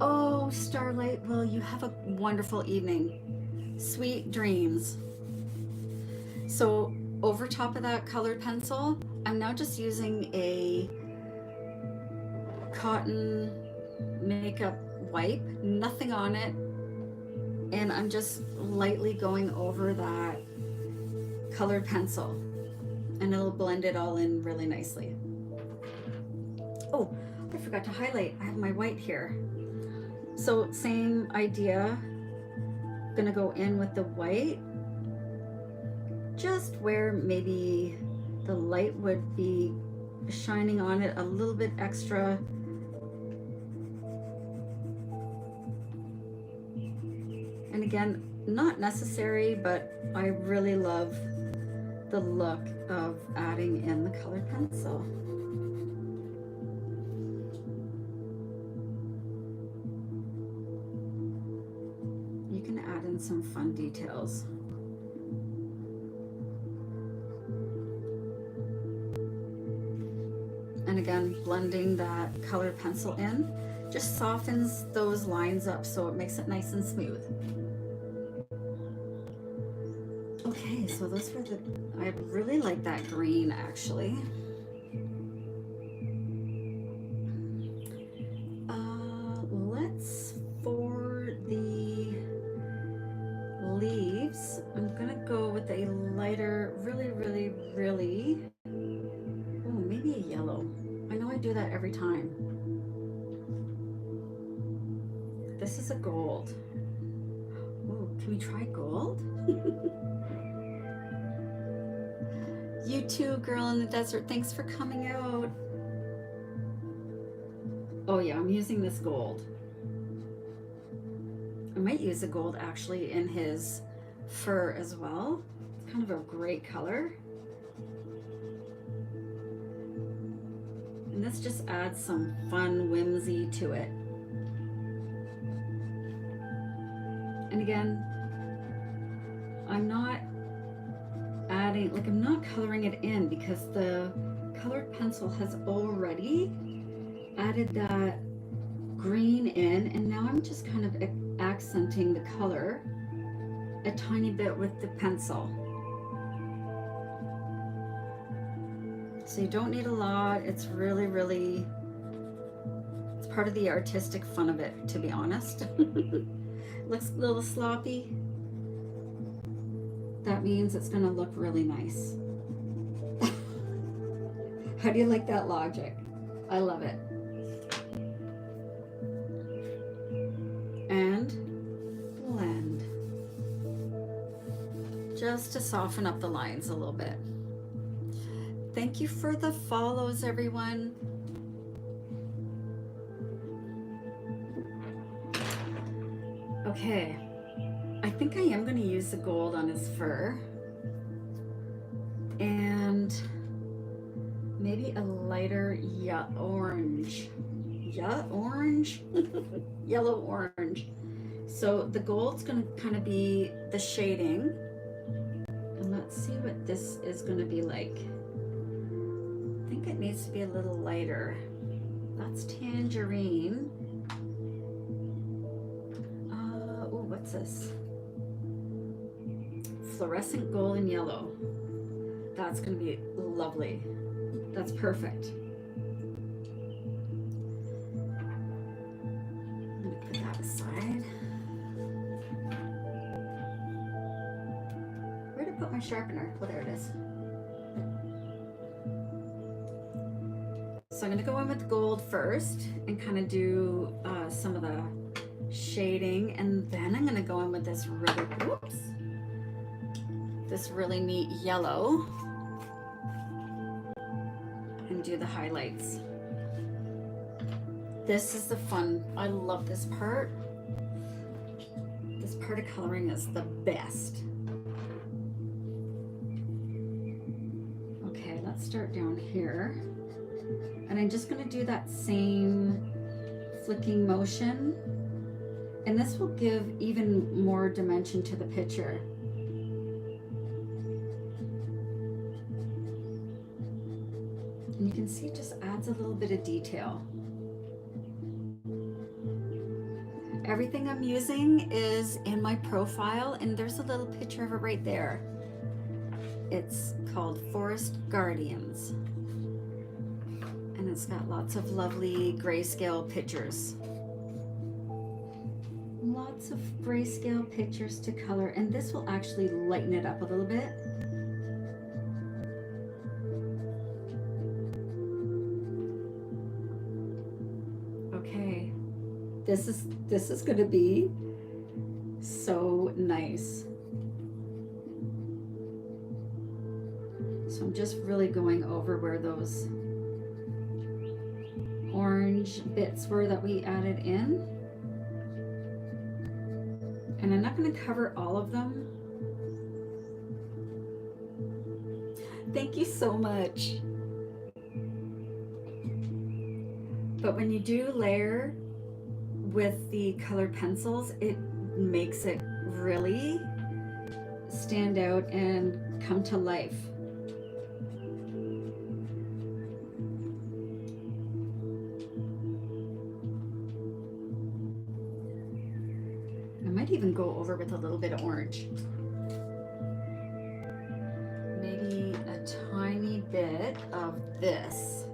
Oh, Starlight, well, you have a wonderful evening. Sweet dreams. So over top of that colored pencil, I'm now just using a cotton makeup wipe, nothing on it, and I'm just lightly going over that colored pencil, and it'll blend it all in really nicely. Oh, I forgot to highlight. I have my white here. So same idea, gonna go in with the white, just where maybe the light would be shining on it a little bit extra. And again, not necessary, but I really love the look of adding in the colored pencil. add in some fun details. And again, blending that colored pencil in just softens those lines up so it makes it nice and smooth. Okay, so those were the, I really like that green actually. Let's, for the leaves, I'm gonna go with a lighter, really, oh, maybe a yellow. I know I do that every time. This is a gold. Oh, can we try gold? You too, girl in the desert. Thanks for coming out. Oh yeah, I'm using this gold. I might use the gold actually in his fur as well. It's kind of a great color. And this just adds some fun whimsy to it. And again, I'm not adding, like I'm not coloring it in because the colored pencil has already added that green in, and now I'm just kind of accenting the color a tiny bit with the pencil. So you don't need a lot. It's really, it's part of the artistic fun of it, to be honest. Looks a little sloppy. That means it's gonna look really nice. How do you like that logic? I love it. And blend. Just to soften up the lines a little bit. Thank you for the follows, everyone. Okay, I think I am going to use the gold on his fur. And maybe a lighter orange. Orange? Yellow orange. So the gold's going to kind of be the shading. And let's see what this is going to be like. I think it needs to be a little lighter. That's tangerine. Oh, what's this? Fluorescent gold and yellow. That's going to be lovely. That's perfect. I'm going to put that aside. Where did I put my sharpener? Oh, there it is. So I'm going to go in with gold first and kind of do some of the shading, and then I'm going to go in with this really, whoops, this really neat yellow and do the highlights. This is the fun. I love this part. This part of coloring is the best. Okay, let's start down here. And I'm just going to do that same flicking motion. And this will give even more dimension to the picture. And you can see it just adds a little bit of detail. Everything I'm using is in my profile, and there's a little picture of it right there. It's called Forest Guardians. And it's got lots of lovely grayscale pictures. Lots of grayscale pictures to color, and this will actually lighten it up a little bit. Okay, this is going to be so nice. So I'm just really going over where those orange bits were that we added in. And I'm not going to cover all of them. Thank you so much. But when you do layer with the colored pencils, it makes it really stand out and come to life. I might even go over with a little bit of orange. Maybe a tiny bit of this.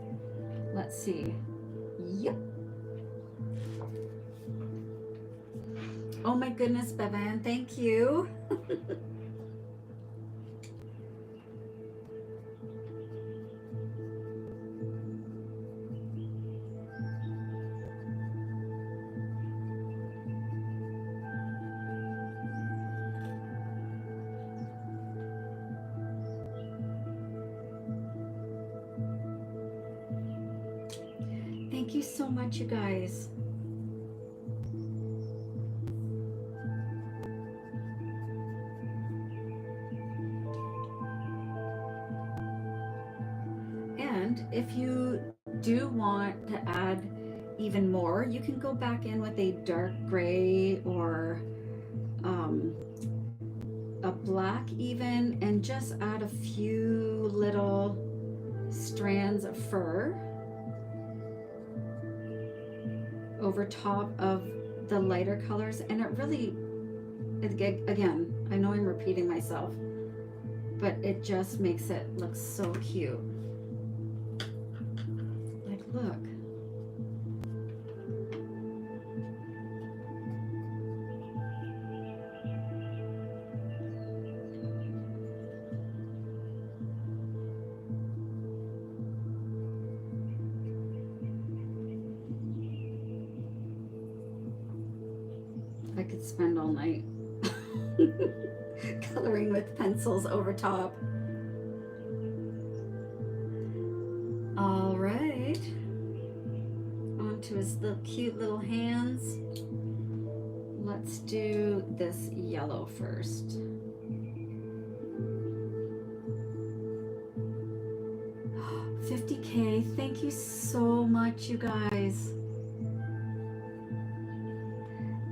Let's see. Yep. Oh my goodness, Bevan, thank you. Thank you so much, you guys. And if you do want to add even more, you can go back in with a dark gray or a black even, and just add a few little strands of fur over top of the lighter colors. And it really, again, I know I'm repeating myself, but it just makes it look so cute. Like, look. I could spend all night coloring with pencils over top. All right, onto his little cute little hands. Let's do this yellow first. $50K, thank you so much, you guys.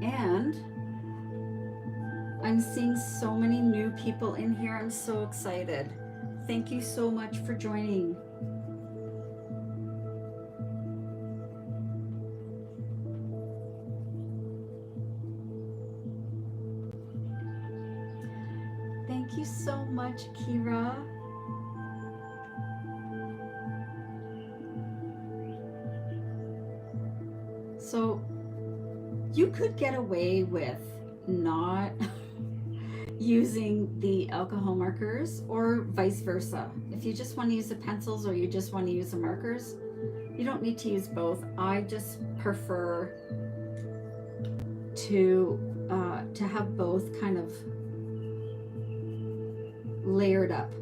And I'm seeing so many new people in here. I'm so excited. Thank you so much for joining. Thank you so much, Kira. So you could get away with not using the alcohol markers, or vice versa. If you just want to use the pencils or you just want to use the markers, you don't need to use both. I just prefer to have both kind of layered up.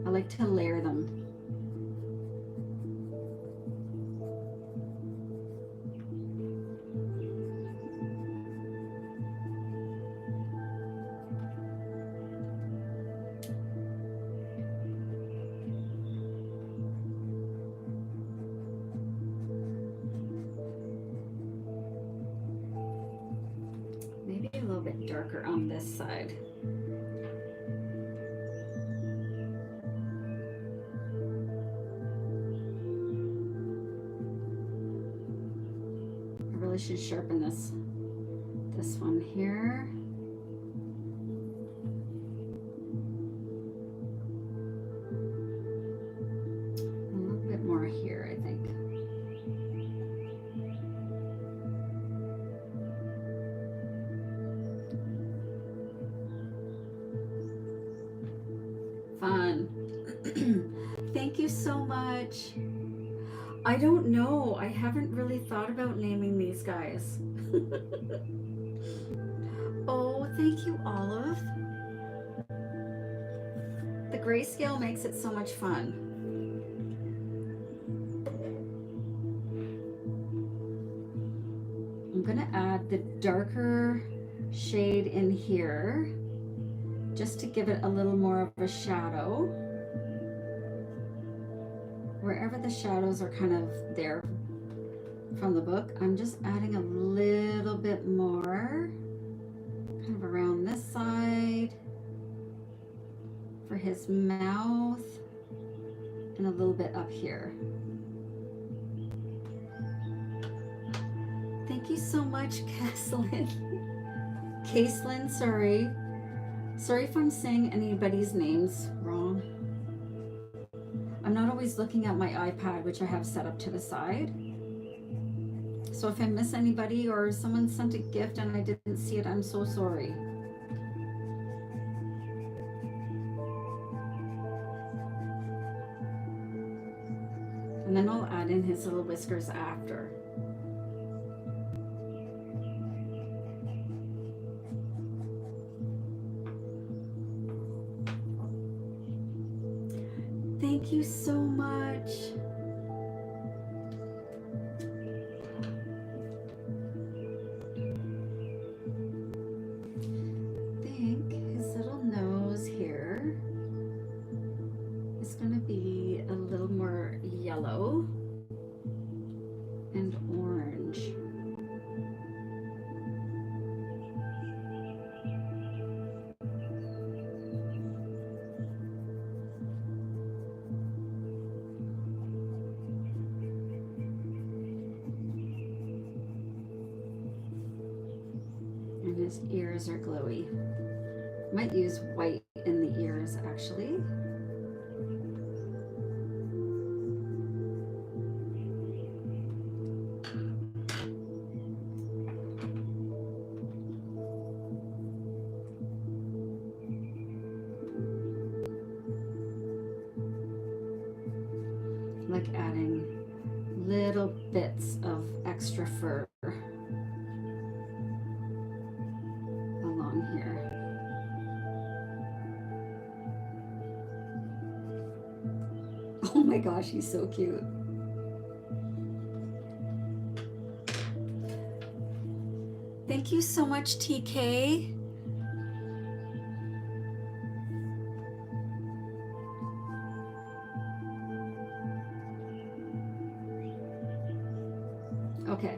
I like to layer them. Maybe a little bit darker on this side. I really should sharpen this one here. A little bit more here, I think. Fun. Thank you so much. I don't know. I haven't really thought about naming these guys. Oh, thank you, Olive. The grayscale makes it so much fun. I'm gonna add the darker shade in here just to give it a little more of a shadow. Wherever the shadows are kind of there from the book, I'm just adding a little bit more. kind of around this side for his mouth, and a little bit up here. Thank you so much, Caslin, sorry. Sorry if I'm saying anybody's names wrong. I'm not always looking at my iPad, which I have set up to the side. So if I miss anybody or someone sent a gift and I didn't see it, I'm so sorry. And then I'll add in his little whiskers after. Thank you so much. I think his little nose here is going to be a little more yellow and orange. And his ears are glowy. Might use white in the ears actually. Like adding little bits of extra fur along here. Oh my gosh, he's so cute. Thank you so much, TK. Okay.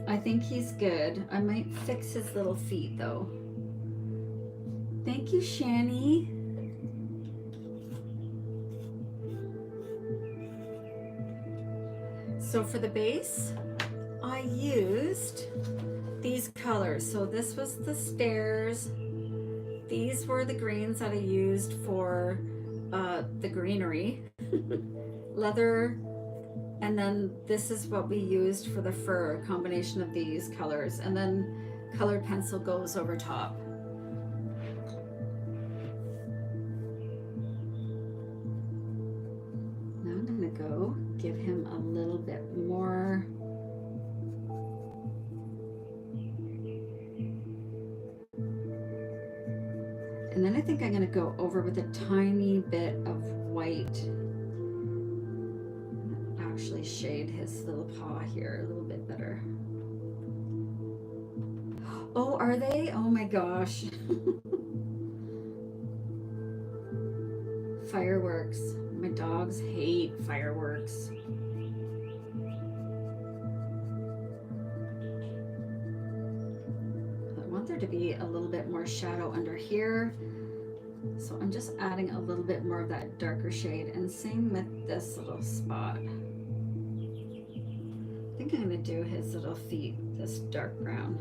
I think he's good. I might fix his little feet though. Thank you, Shani. So for the base, I used these colors. So this was the stairs. These were the greens that I used for the greenery, leather, and then this is what we used for the fur, a combination of these colors, and then colored pencil goes over top. Now I'm gonna go give him a little bit more. And then I think I'm gonna go over with a tiny bit of white. Actually shade his little paw here a little bit better. Oh, are they? Oh my gosh. Fireworks. My dogs hate fireworks. I want there to be a little bit more shadow under here. So I'm just adding a little bit more of that darker shade, and same with this little spot. I think I'm gonna do his little feet, this dark brown.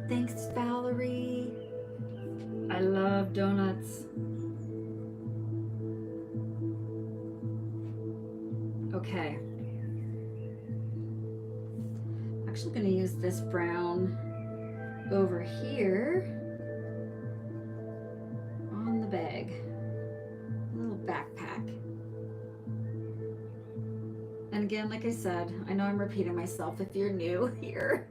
Thanks, Valerie. I love donuts. Okay. I'm actually gonna use this brown over here on the bag, a little backpack. And again, like I said, I know I'm repeating myself. If you're new here,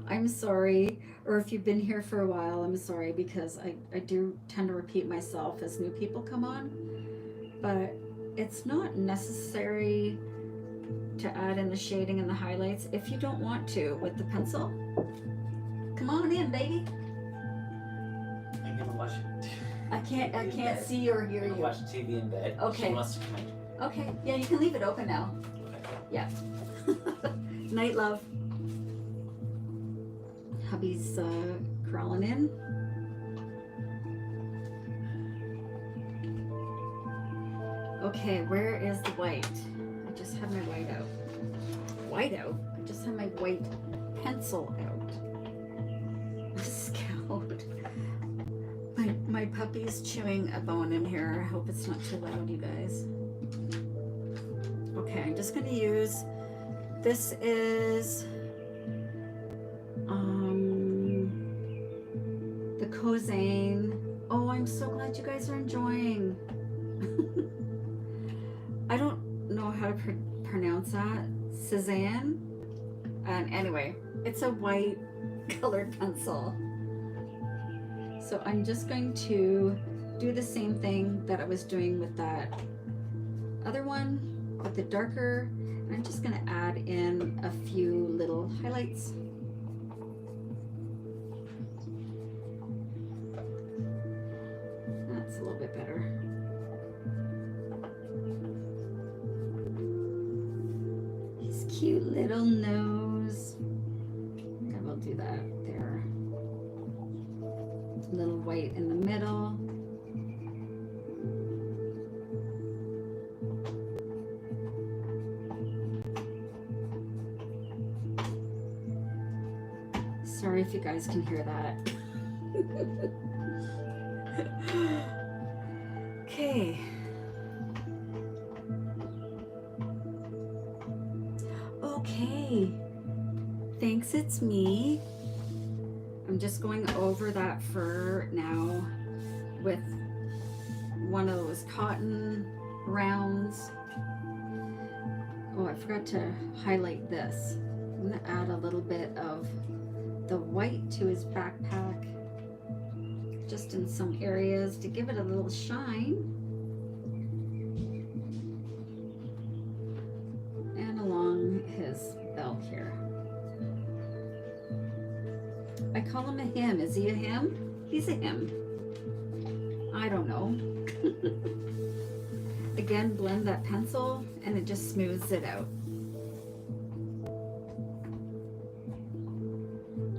I'm sorry. Or if you've been here for a while, I'm sorry, because I do tend to repeat myself as new people come on. But it's not necessary to add in the shading and the highlights if you don't want to with the pencil. Come on in, baby. I'm gonna watch it. I can't see or hear I'm you. gonna watch TV in bed. Okay. She wants to come in. Okay, yeah, you can leave it open now. Okay. Yeah. Night, love. Hubby's crawling in. Okay, where is the white? I just have my white out. White out? I just have my white pencil out. Scout. My puppy's chewing a bone in here. I hope it's not too loud, you guys. Okay, I'm just gonna use, this is the Cosane. Oh, I'm so glad you guys are enjoying. I don't know how to pronounce that. Cezanne. And anyway, it's a white colored pencil. So I'm just going to do the same thing that I was doing with that other one, with the darker. And I'm just gonna add in a few little highlights. That's a little bit better. His cute little nose. I think I will do that there. A little white in the middle. Sorry if you guys can hear that. Okay. Okay. Thanks, it's me. I'm just going over that fur now with one of those cotton rounds. Oh, I forgot to highlight this. I'm gonna add a little bit of the white to his backpack, just in some areas to give it a little shine. And along his belt here. I call him a him. Is he a him? He's a him. I don't know. Again, blend that pencil and it just smooths it out.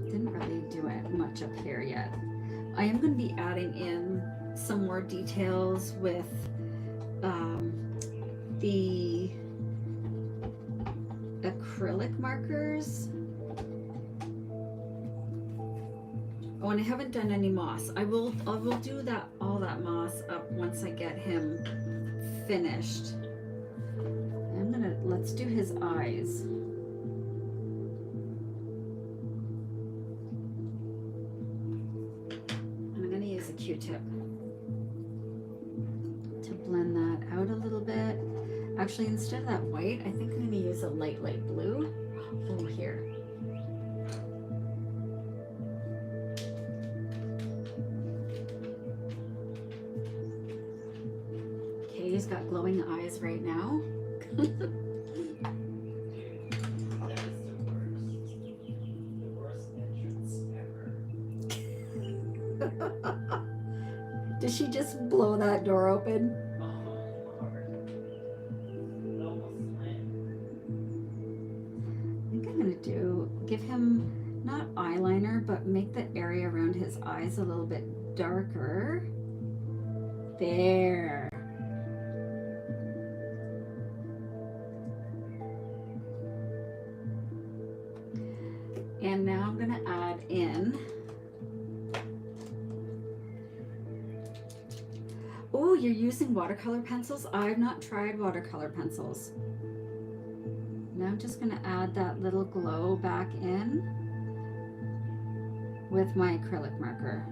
Didn't really do it much up here yet. I am going to be adding in some more details with the acrylic markers. Oh, and I haven't done any moss. I will do that, all that moss up once I get him finished. Let's do his eyes. I'm gonna use a Q-tip to blend that out a little bit. Actually, instead of that white, I think I'm gonna use a light blue. Oh, here. Okay, he's got glowing eyes right now. Did she just blow that door open? I think I'm gonna give him not eyeliner, but make the area around his eyes a little bit darker. There. And now I'm gonna add in, oh, you're using watercolor pencils? I've not tried watercolor pencils. Now I'm just gonna add that little glow back in with my acrylic marker.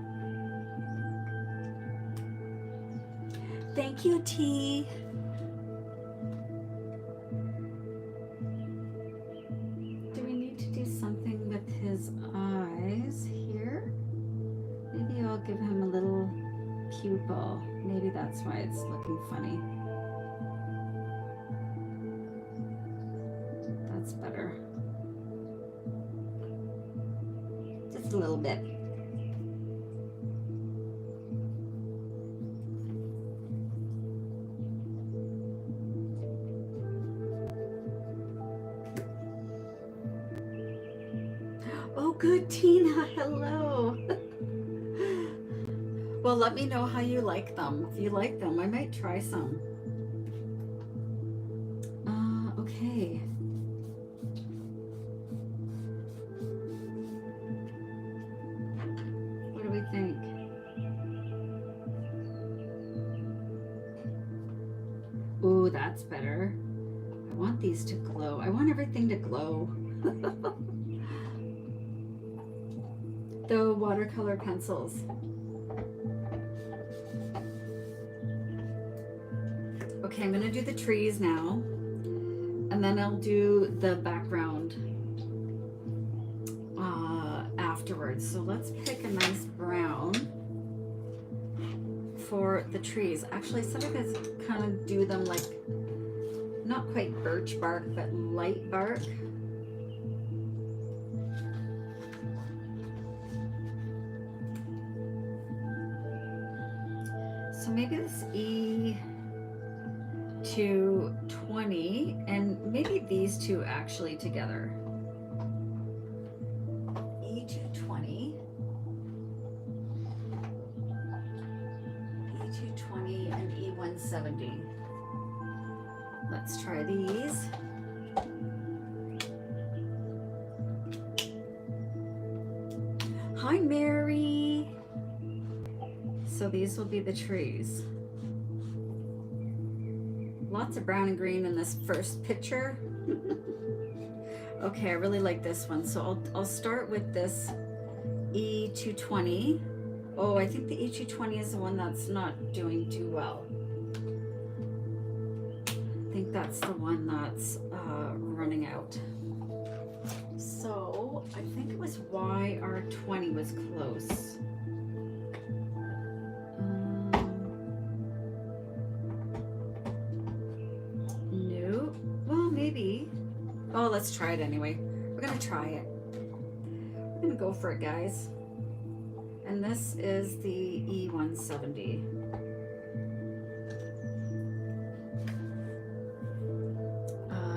Thank you, T. Do we need to do something with his eyes here? Maybe I'll give him a little pupil. Maybe that's why it's looking funny. That's better. Just a little bit. good, Tina. Hello. Well, let me know how you like them. If you like them, I might try some. Okay. What do we think? Ooh, that's better. I want these to glow. I want everything to glow. The watercolor pencils. Okay, I'm gonna do the trees now, and then I'll do the background afterwards. So let's pick a nice brown for the trees. Actually, I said I could kind of do them like, not quite birch bark, but light bark. So maybe this E220, and maybe these two actually together. E220, E220 and E170. Let's try these. Hi, Mary. So these will be the trees. Lots of brown and green in this first picture. Okay, I really like this one. So I'll start with this E220. Oh, I think the E220 is the one that's not doing too well. I think that's the one that's running out. So I think it was YR20 was close. No, well, maybe. Oh, let's try it anyway. We're gonna try it. We're gonna go for it, guys. And this is the E170.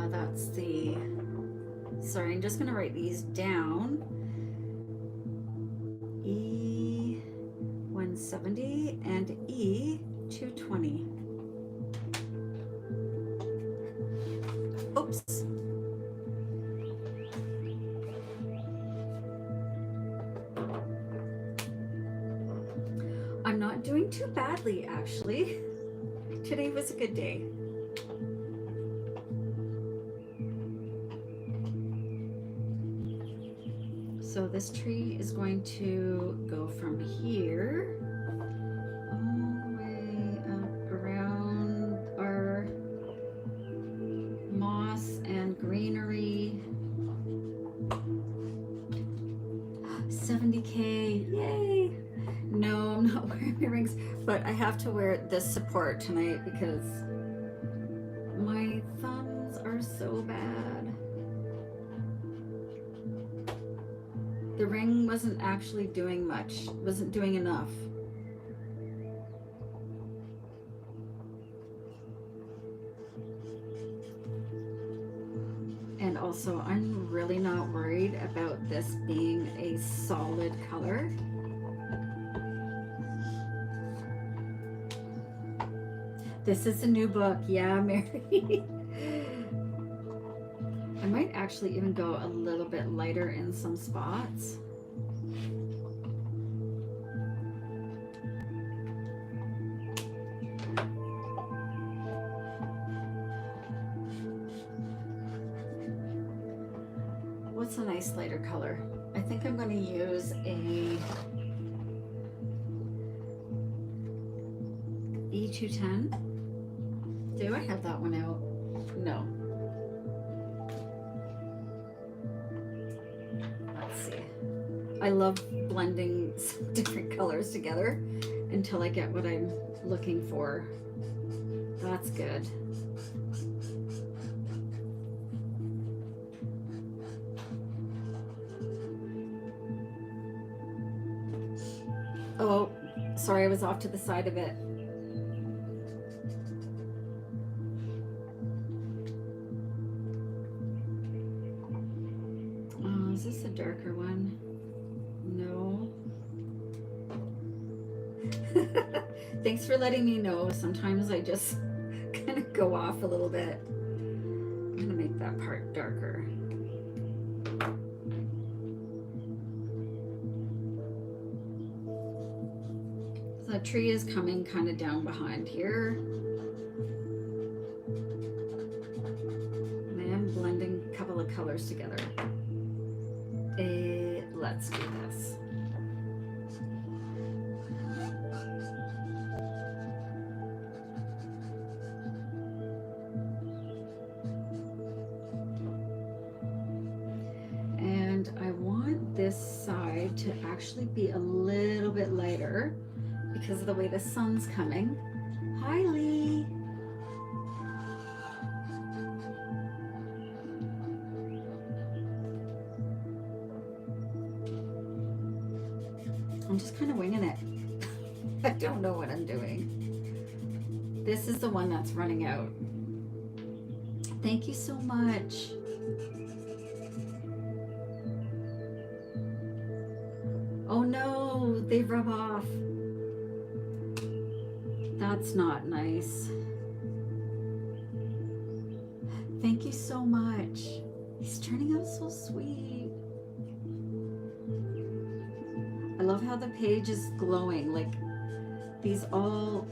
That's the, sorry, I'm just gonna write these down. E170 and E220. Oops. I'm not doing too badly, actually. Today was a good day. So this tree is going to go from here all the way up around our moss and greenery. 70K, yay! No, I'm not wearing my rings, but I have to wear this support tonight because my thumbs are so bad. The ring wasn't actually doing much, wasn't doing enough. And also, I'm really not worried about this being a solid color. This is a new book, yeah, Mary. I might actually even go a little bit lighter in some spots. What's a nice lighter color? I think I'm going to use a E210. Do I have that one out? No. Let's see. I love blending some different colors together until I get what I'm looking for. That's good. Oh, sorry, I was off to the side of it. Oh, is this a darker one? Thanks for letting me know. Sometimes I just kind of go off a little bit. I'm gonna make that part darker. So the tree is coming kind of down behind here. And I am blending a couple of colors together. Let's do this. And I want this side to actually be a little bit lighter because of the way the sun's coming. Hi, Lee. I'm just kind of winging it. I don't know what I'm doing. This is the one that's running out. Thank you so much. Oh no, they rub off. That's not nice. Thank you so much. He's turning out so sweet. I love how the page is glowing. Like these all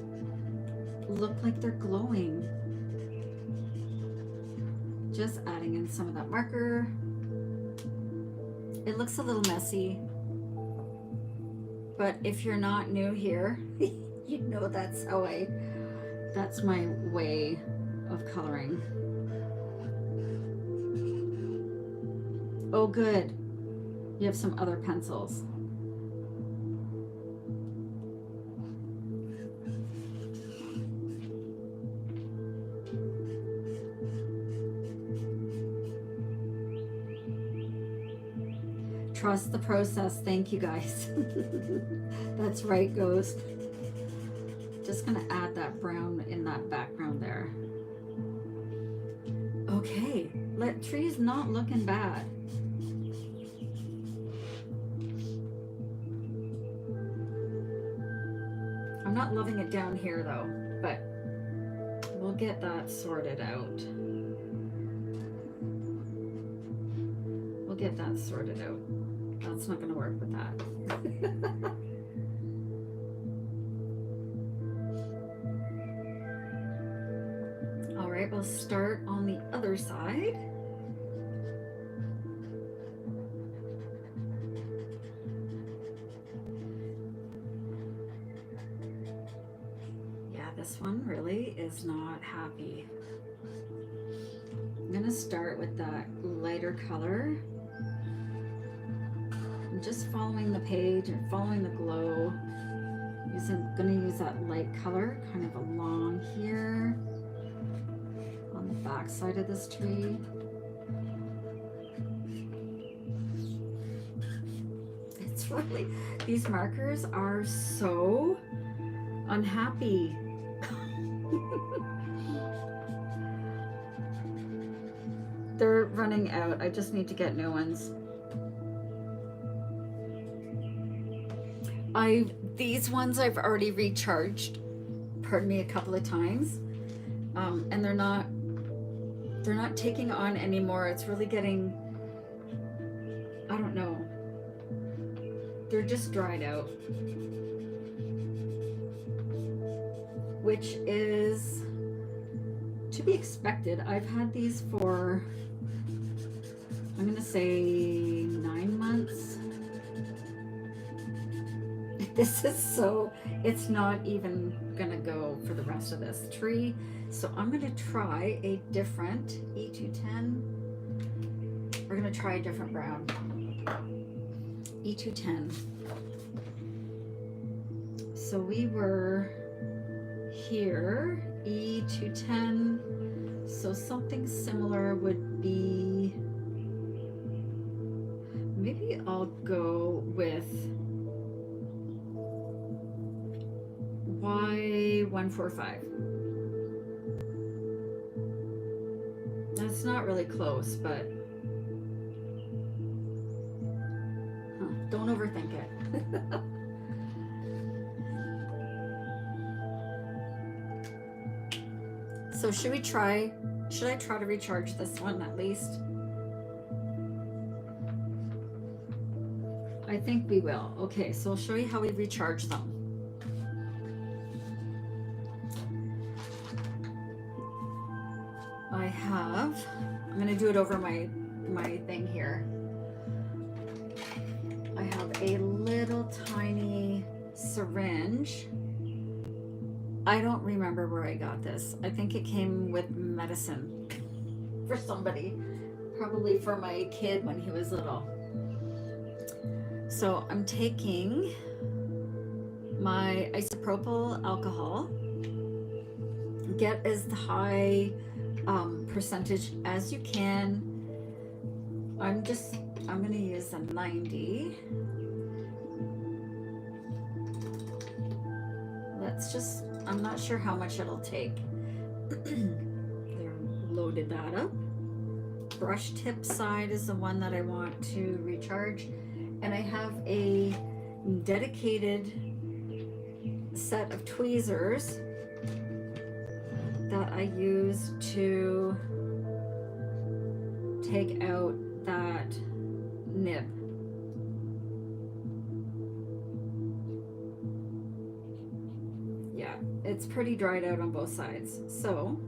look like they're glowing. Just adding in some of that marker. It looks a little messy, but if you're not new here, you know that's my way of coloring. Oh good, you have some other pencils. Trust the process. Thank you guys. That's right, Ghost. Just gonna add that brown in that background there. Okay, tree's not looking bad. I'm not loving it down here though, but we'll get that sorted out. We'll get that sorted out. That's not going to work with that. All right, we'll start on the other side. Yeah, this one really is not happy. I'm going to start with that lighter color. I'm just following the page and following the glow. I'm going to use that light color kind of along here on the back side of this tree. It's really, these markers are so unhappy. They're running out. I just need to get new ones. These ones I've already recharged, pardon me, a couple of times, and they're not taking on anymore. It's really getting, I don't know, they're just dried out, which is to be expected. I've had these for, I'm gonna say 9 months. This is so, it's not even gonna go for the rest of this tree. So I'm gonna try a different E210. We're gonna try a different brown. E210. So we were here, E210. So something similar would be, maybe I'll go with Y145. That's not really close, but don't overthink it. So should I try to recharge this one at least? I think we will. Okay, so I'll show you how we recharge them. I'm gonna do it over my thing here. I have a little tiny syringe. I don't remember where I got this. I think it came with medicine for somebody, probably for my kid when he was little. So I'm taking my isopropyl alcohol, get as high percentage as you can. I'm gonna use a 90. I'm not sure how much it'll take. There, loaded that up. Brush tip side is the one that I want to recharge. And I have a dedicated set of tweezers that I use to take out that nib. Yeah, it's pretty dried out on both sides. So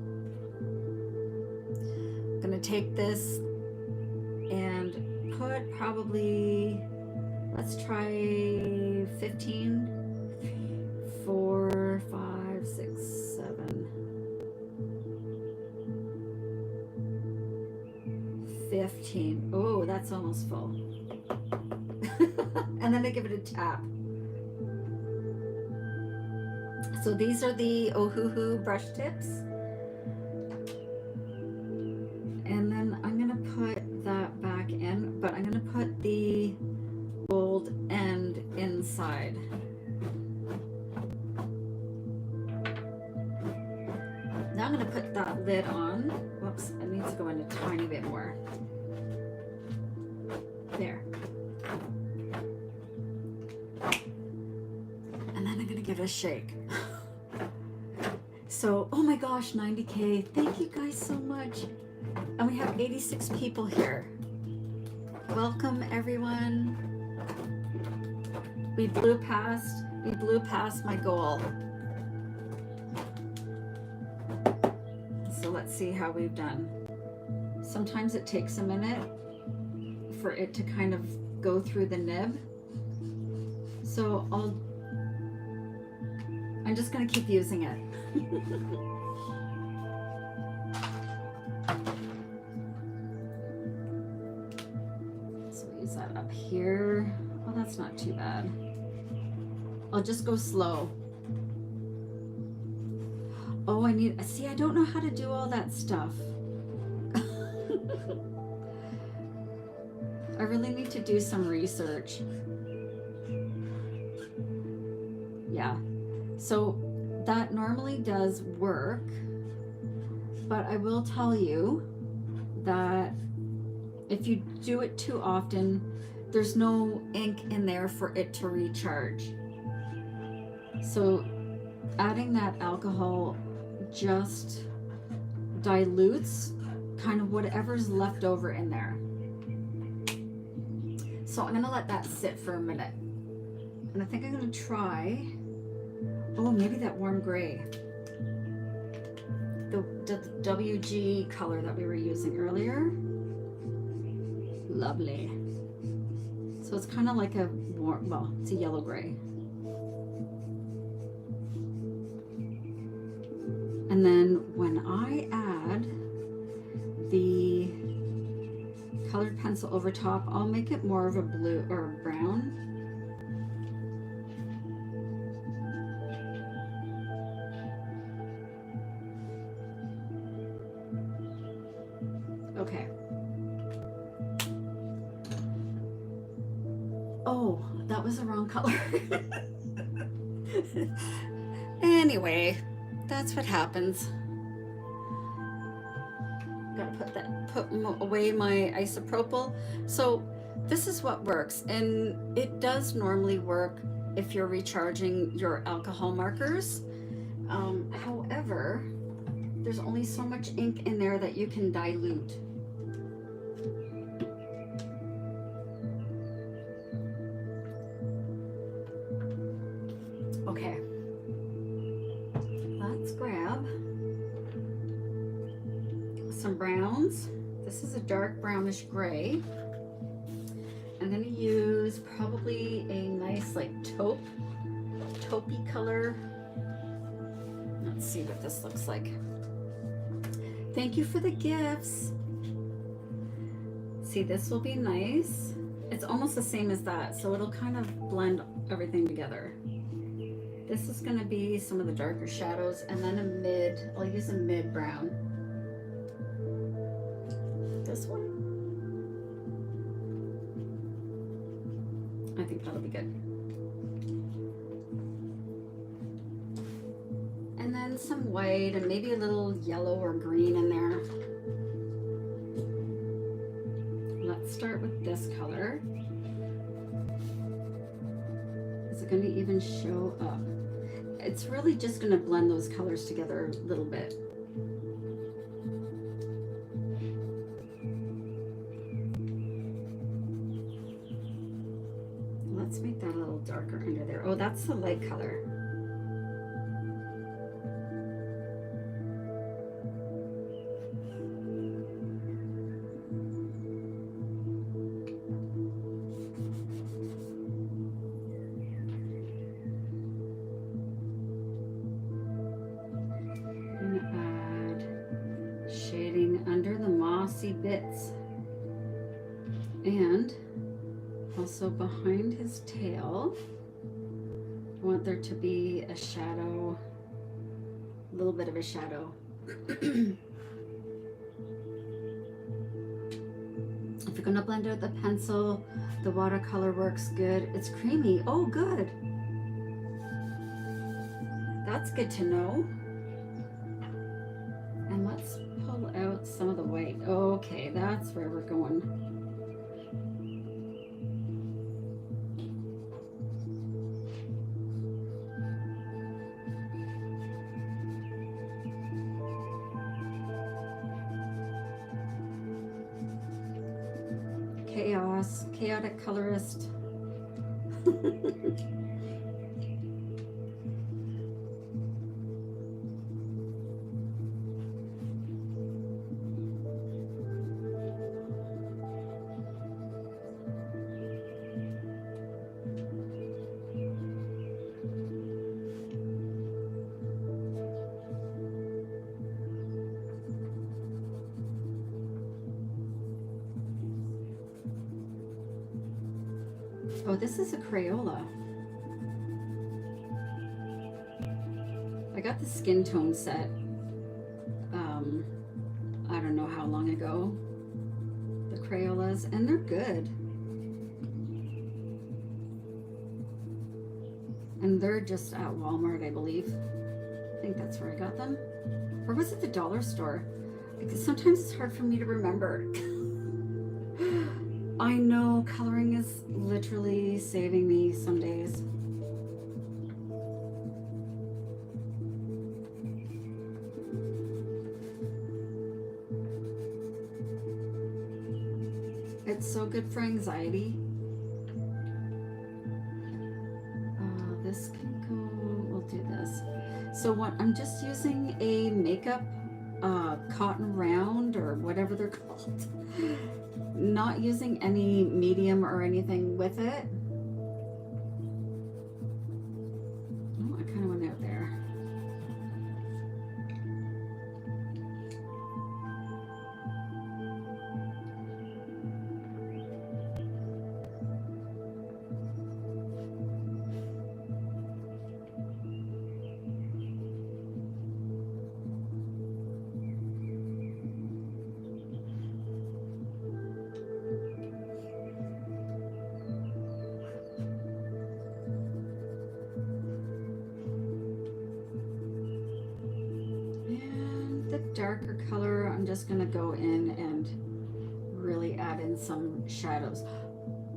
I'm gonna take this and put probably, let's try 15, 4, 5, 6, 7, 15. Oh, that's almost full. And then I give it a tap. So these are the Ohuhu brush tips. And then I'm gonna put that back in, but I'm gonna put the gold end inside. Now I'm gonna put that lid on. Whoops, it needs to go in a tiny bit more. There. And then I'm gonna give it a shake. So, oh my gosh, 90K. Thank you guys so much. And we have 86 people here. Welcome everyone. We blew past my goal. So let's see how we've done. Sometimes it takes a minute for it to kind of go through the nib. So I'm just gonna keep using it. So use that up here. Oh, that's not too bad. I'll just go slow. Oh, I don't know how to do all that stuff. I really need to do some research. Yeah, so that normally does work, but I will tell you that if you do it too often, there's no ink in there for it to recharge. So adding that alcohol just dilutes kind of whatever's left over in there. So I'm gonna let that sit for a minute. And I think I'm gonna try, oh, maybe that warm gray. The WG color that we were using earlier. Lovely. So it's kind of like a warm, well, it's a yellow gray. And then when I add the colored pencil over top, I'll make it more of a blue or a brown. Okay. Oh, that was the wrong color. Anyway, that's what happens. Gotta put away my isopropyl. So this is what works, and it does normally work if you're recharging your alcohol markers. However, there's only so much ink in there that you can dilute. Okay, let's grab some browns. This is a dark brownish gray. I'm going to use probably a nice like taupey color. Let's see what this looks like. Thank you for the gifts. See, this will be nice. It's almost the same as that, so it'll kind of blend everything together. This is going to be some of the darker shadows, and then I'll use a mid brown. This one, I think that'll be good. And then some white and maybe a little yellow or green in there. Let's start with this color. Is it going to even show up? It's really just going to blend those colors together a little bit. Let's make that a little darker under there. Oh, that's the light color. I'm gonna add shading under the mossy bits and also behind his tail. I want there to be a shadow, a little bit of a shadow. If you're gonna blend out the pencil, the watercolor works good. It's creamy. Oh, good. That's good to know. And let's pull out some of the white. Okay, that's where we're going. Chaos, chaotic colorist. Oh, this is a Crayola. I got the skin tone set, I don't know how long ago, the Crayolas, and they're good. And they're just at Walmart, I believe. I think that's where I got them. Or was it the dollar store? Because sometimes it's hard for me to remember. I know coloring is literally saving me some days. It's so good for anxiety. This can go, we'll do this. So what, I'm just using a makeup cotton round or whatever they're called. Not using any medium or anything with it. Oh, I kind of went out there. Darker color, I'm just gonna go in and really add in some shadows.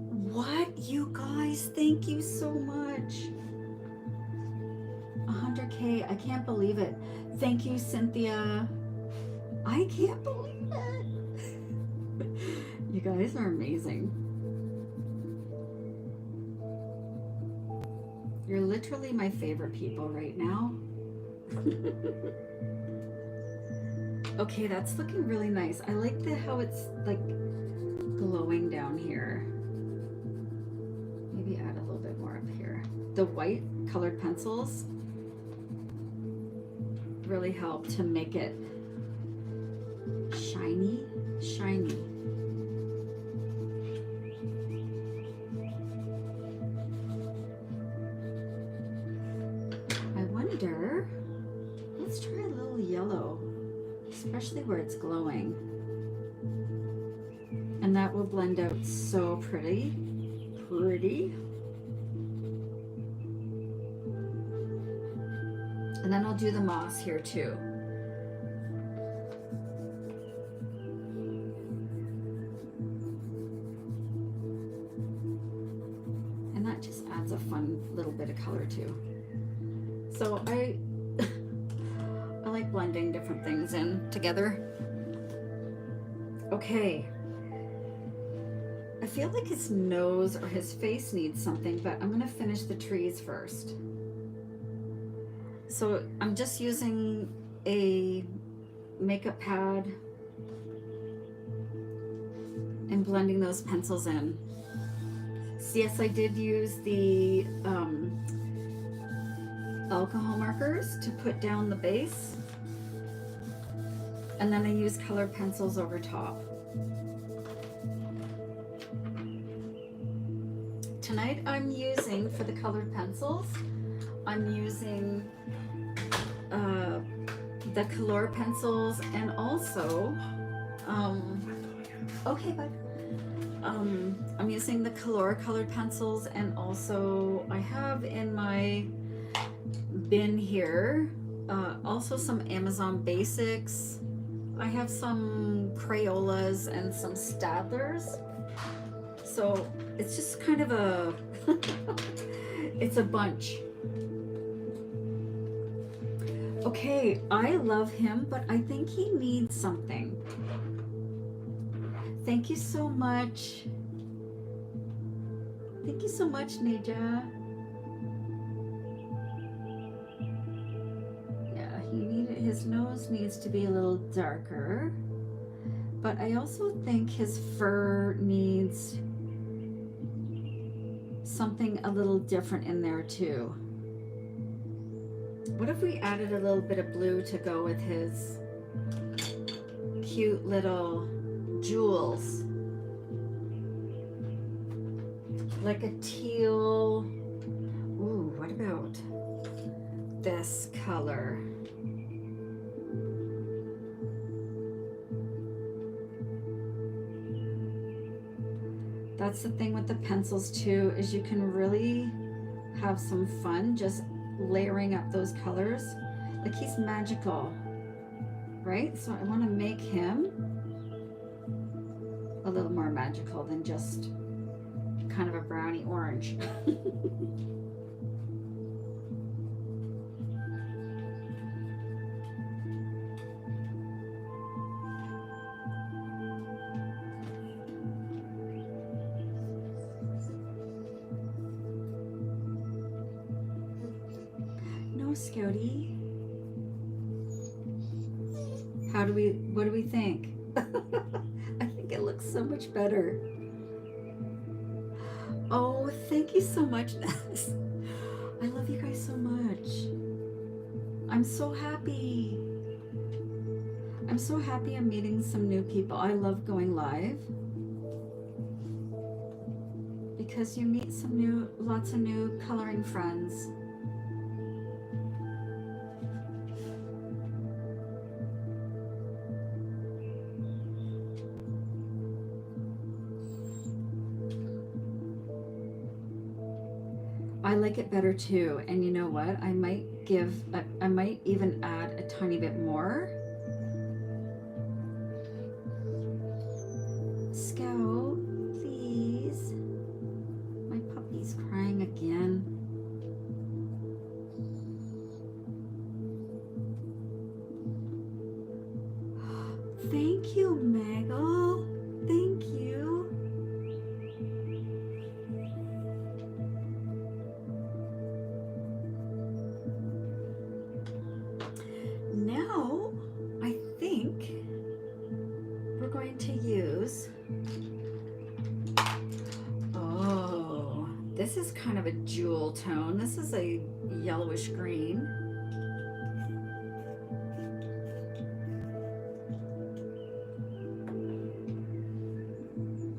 What, you guys, thank you so much. 100K, I can't believe it. Thank you, Cynthia. I can't believe it. You guys are amazing. You're literally my favorite people right now. Okay, that's looking really nice. I like how it's like glowing down here. Maybe add a little bit more up here. The white colored pencils really help to make it shiny. I wonder, let's try a little yellow, especially where it's glowing. And that will blend out so pretty. And then I'll do the moss here too. And that just adds a fun little bit of color too. So I like blending different things in together. Okay. I feel like his nose or his face needs something, but I'm gonna finish the trees first. So I'm just using a makeup pad and blending those pencils in. So yes, I did use the alcohol markers to put down the base, and then I use colored pencils over top. Tonight I'm using, for the colored pencils, I'm using the Cololred Pencils, and also, okay, bud. I'm using the colored pencils, and also I have in my bin here also some Amazon Basics. I have some Crayolas and some Stadlers. So it's just kind of a, it's a bunch. Okay, I love him, but I think he needs something. Thank you so much. Thank you so much, Neja. Yeah, his nose needs to be a little darker, but I also think his fur needs something a little different in there too. What if we added a little bit of blue to go with his cute little jewels? Like a teal. Ooh, what about this color? That's the thing with the pencils too, is you can really have some fun just layering up those colors. Like, he's magical, right? So I want to make him a little more magical than just kind of a brownie orange. No, Scouty. What do we think? I think it looks so much better. Oh, thank you so much, Ness. I love you guys so much. I'm so happy. I'm so happy I'm meeting some new people. I love going live because you meet lots of new coloring friends. I like it better too, and you know what? I might even add a tiny bit more. Scout, please. My puppy's crying again. Thank you, Maggle. Thank you. Now, I think we're going to use, oh, this is kind of a jewel tone. This is a yellowish green.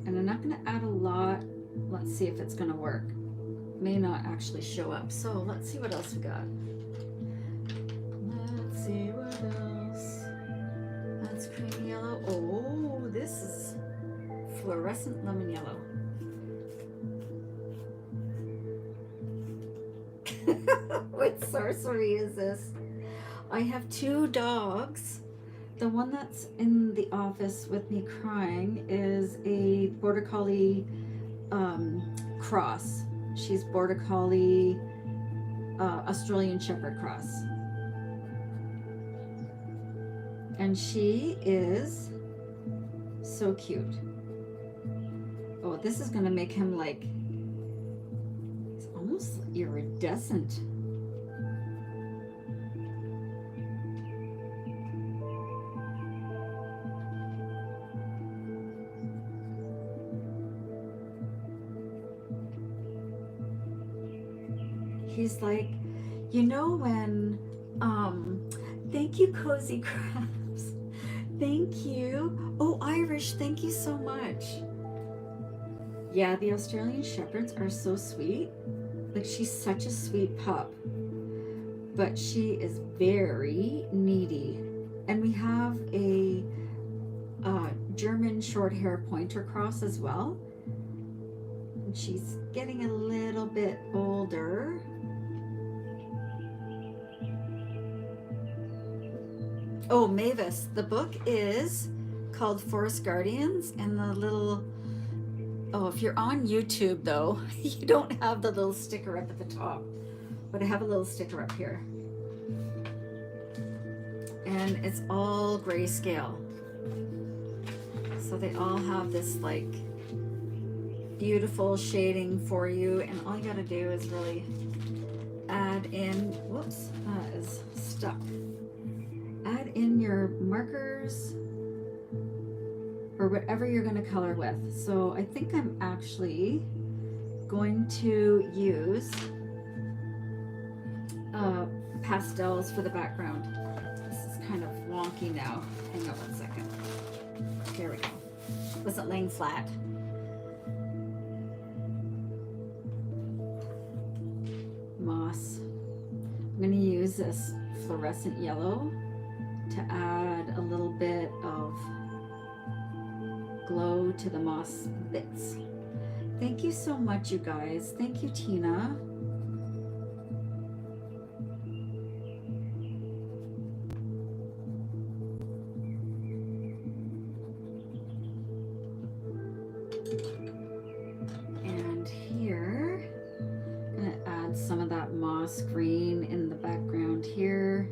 And I'm not going to add a lot. Let's see if it's going to work. May not actually show up. So let's see what else we got. Let's see what else. That's cream yellow. Oh, this is fluorescent lemon yellow. What sorcery is this? I have two dogs. The one that's in the office with me crying is a Border Collie cross. She's Border Collie Australian Shepherd cross. And she is so cute. Oh, this is gonna make him like, he's almost iridescent. He's like, you know when, thank you, Cozy Crafts. Thank you. Oh, Irish, thank you so much. Yeah, the Australian Shepherds are so sweet. Like, she's such a sweet pup, but she is very needy. And we have a German short hair pointer cross as well. And she's getting a little bit older. Oh, Mavis, the book is called Forest Guardians, and the little, oh, if you're on YouTube though, you don't have the little sticker up at the top, but I have a little sticker up here. And it's all grayscale. So they all have this like beautiful shading for you, and all you gotta do is really add in, whoops, that is stuck. Add in your markers or whatever you're going to color with. So I think I'm actually going to use pastels for the background. This is kind of wonky now. Hang on 1 second. Here we go. Wasn't laying flat. Moss. I'm going to use this fluorescent yellow to add a little bit of glow to the moss bits. Thank you so much, you guys. Thank you, Tina. And here, I'm gonna add some of that moss green in the background here.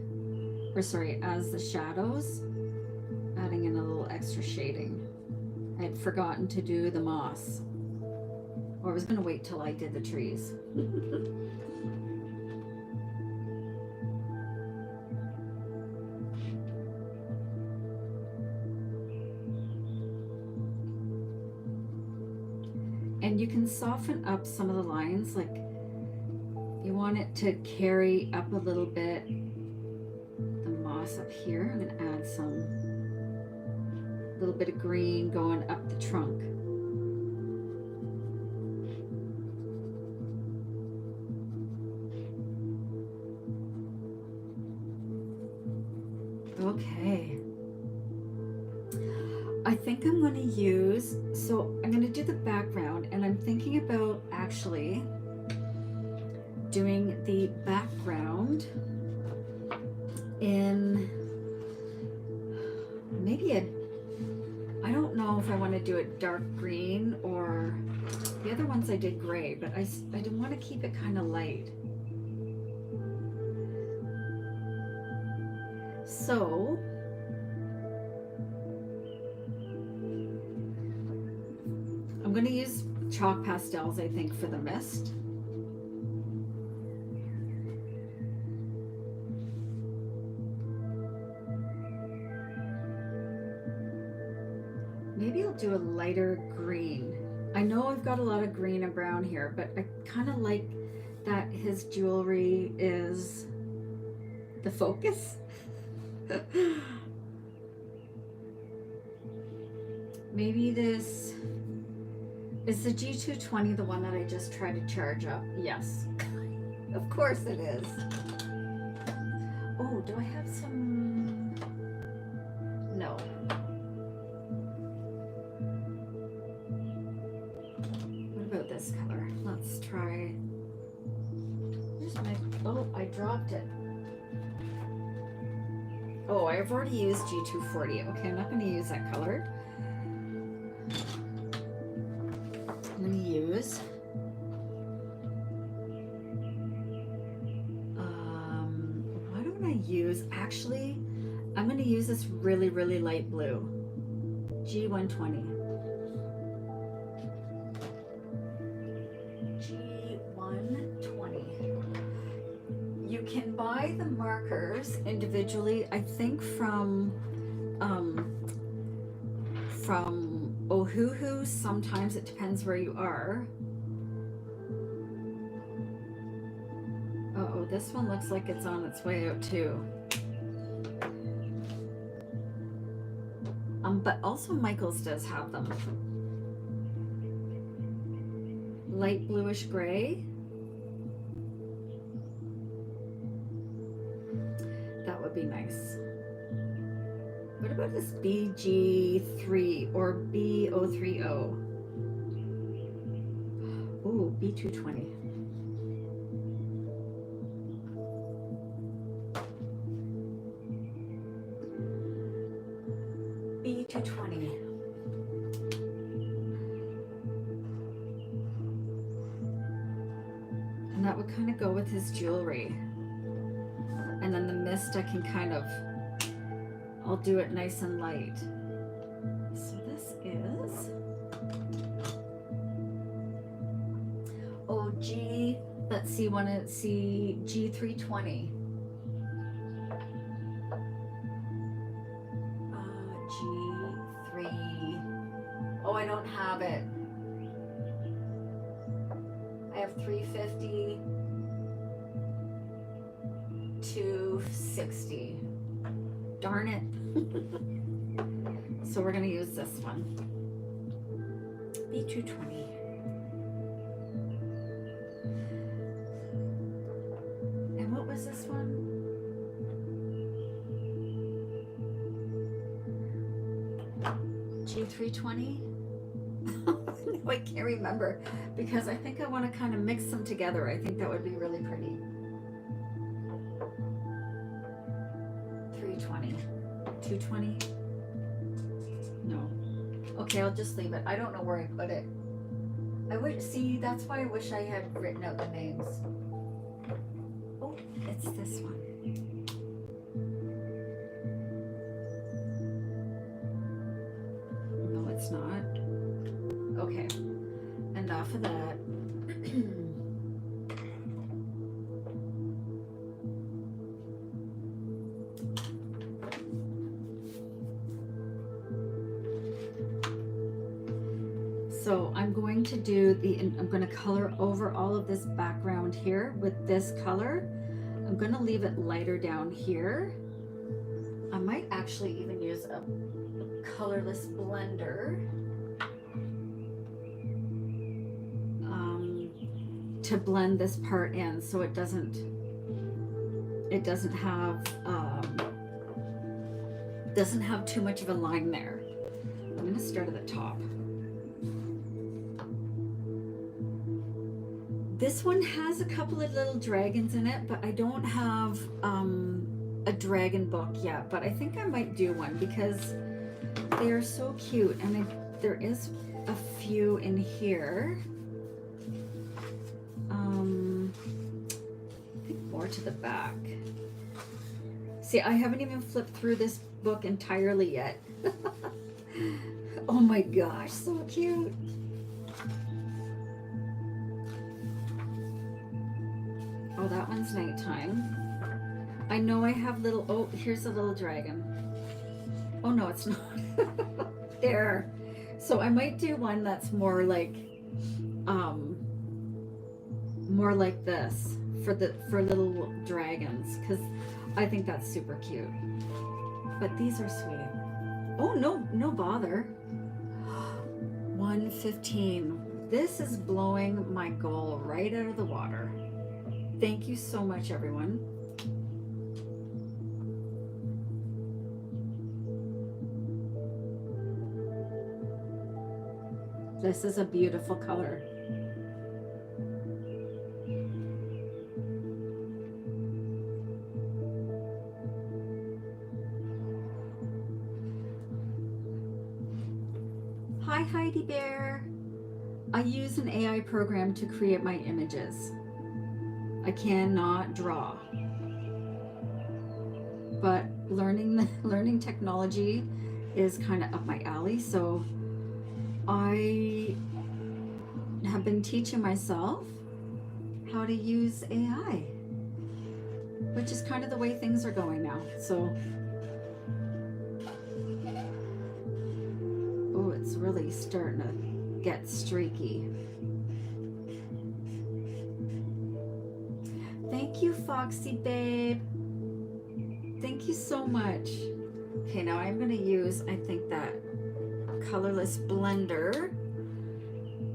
Or sorry, as the shadows, adding in a little extra shading. I had forgotten to do the moss, or I was gonna wait till I did the trees. And you can soften up some of the lines, like you want it to carry up a little bit. Up here, I'm going to add some little bit of green going up the trunk. Okay. I think I'm going to use, so I'm going to do the background, and I'm thinking about actually doing the background in maybe I don't know if I want to do it dark green, or the other ones I did gray, but I didn't want to keep it kind of light. So I'm going to use chalk pastels, I think, for the mist. Maybe I'll do a lighter green. I know I've got a lot of green and brown here, but I kind of like that his jewelry is the focus. Maybe this is the G220, the one that I just tried to charge up. Yes, of course it is. Oh, do I have some? No. What about this color? Let's try. Where's my? Oh, I dropped it. Oh, I've already used G240. Okay, I'm not going to use that color. I'm going to use why don't I use, actually, I'm going to use this really, really light blue. G120. G120. You can buy the markers individually, I think from Ohuhu. Sometimes it depends where you are. Uh-oh, this one looks like it's on its way out too. But also Michael's does have them. Light bluish gray. That would be nice. What about this BG3 or B030? Ooh, B220. B220. And that would kind of go with his jewelry. And then the mist, I can kind of, I'll do it nice and light. So this is, oh, G, let's see, see G320. G3, oh, I don't have it. I have 350, 260. Darn it. So we're going to use this one. B220. And what was this one? G320? No, I can't remember because I think I want to kind of mix them together. I think that would be really pretty. 320. 220? No. Okay, I'll just leave it. I don't know where I put it. I would see, that's why I wish I had written out the names. Oh, it's this one. No, it's not. Okay, enough of that. So I'm going to do I'm going to color over all of this background here with this color. I'm going to leave it lighter down here. I might actually even use a colorless blender to blend this part in so it doesn't have too much of a line there. I'm going to start at the top. This one has a couple of little dragons in it, but I don't have a dragon book yet, but I think I might do one because they are so cute. And there is a few in here. I think more to the back. See, I haven't even flipped through this book entirely yet. Oh my gosh, so cute. Valentine's nighttime. I know I have little, oh, here's a little dragon. Oh no, it's not. There. So I might do one that's more like this for little dragons, because I think that's super cute. But these are sweet. Oh no bother. 115. This is blowing my goal right out of the water. Thank you so much, everyone. This is a beautiful color. Hi, Heidi Bear. I use an AI program to create my images. I cannot draw, but learning technology is kind of up my alley. So I have been teaching myself how to use AI, which is kind of the way things are going now. So, oh, it's really starting to get streaky. Thank you, Foxy Babe. Thank you so much. Okay, now I'm going to use, I think, that colorless blender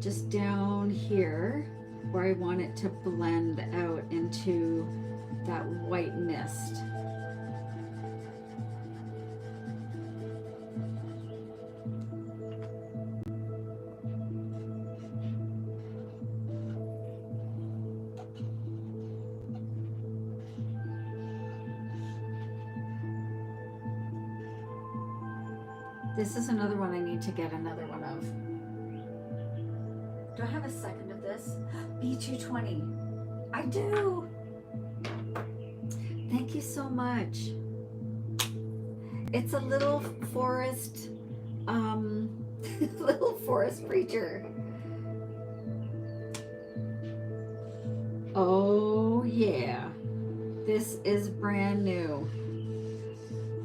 just down here where I want it to blend out into that white mist. This is another one I need to get another one of. Do I have a second of this? B220. I do. Thank you so much. It's a little forest, little forest preacher. Oh yeah. This is brand new.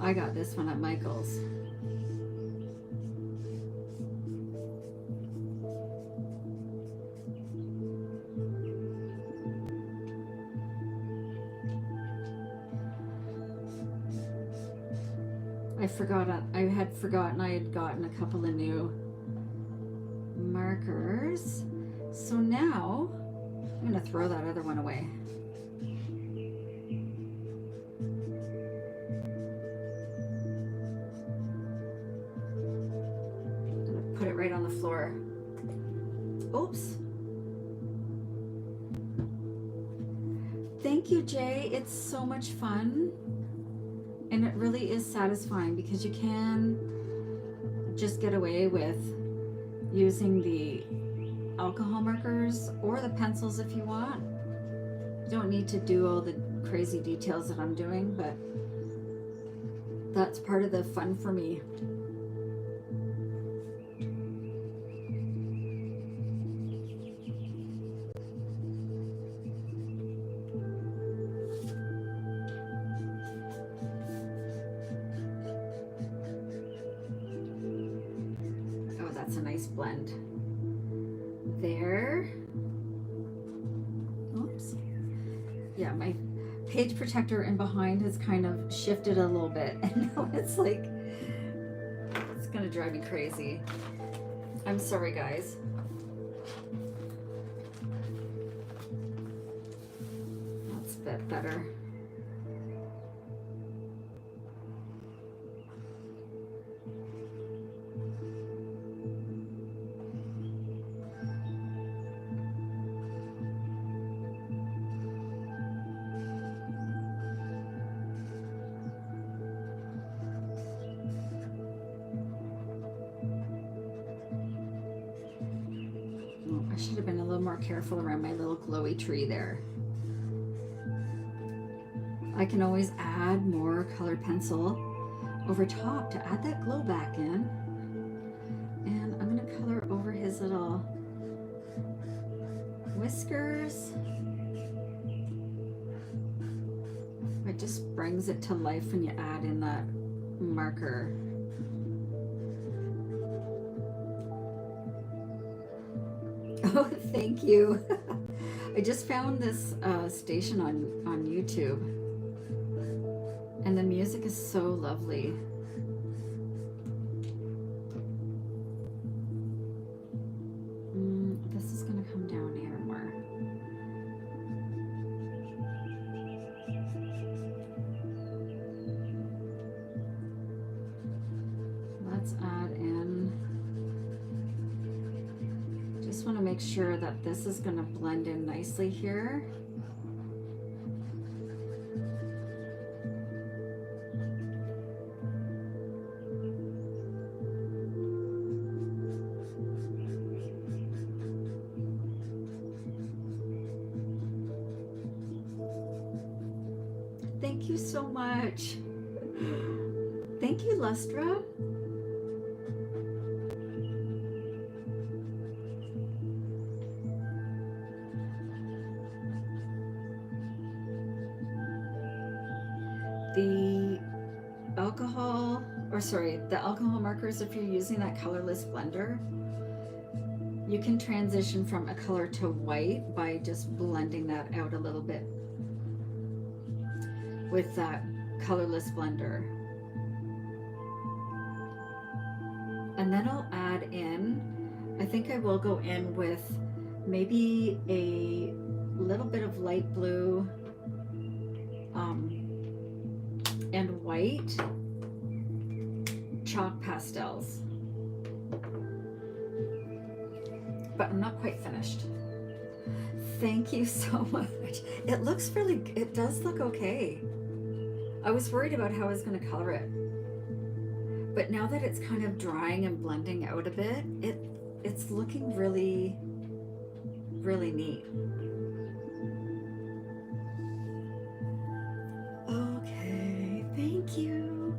I got this one at Michael's. I had forgotten I had gotten a couple of new markers. So now I'm going to throw that other one away. I'm going to put it right on the floor. Oops. Thank you, Jay. It's so much fun. And it really is satisfying because you can just get away with using the alcohol markers or the pencils if you want. You don't need to do all the crazy details that I'm doing, but that's part of the fun for me. That's a nice blend there. Oops. Yeah, my page protector in behind has kind of shifted a little bit, and now it's like, it's gonna drive me crazy. I'm sorry, guys. That's a bit better. I should have been a little more careful around my little glowy tree there. I can always add more colored pencil over top to add that glow back in. And I'm going to color over his little whiskers. it just brings it to life when you add in that marker. Oh, thank you. I just found this station on YouTube, and the music is so lovely. This is gonna come down here more. Let's add in. Just want to make sure that this is going to blend in nicely here. Thank you so much. Thank you, Lustra. The alcohol markers, if you're using that colorless blender, you can transition from a color to white by just blending that out a little bit with that colorless blender. And then I'll add in, I think I will go in with maybe a little bit of light blue and white chalk pastels, but I'm not quite finished. Thank you so much. It looks really, it does look okay. I was worried about how I was going to color it, but now that it's kind of drying and blending out a bit, it's looking really, really neat. Okay, thank you.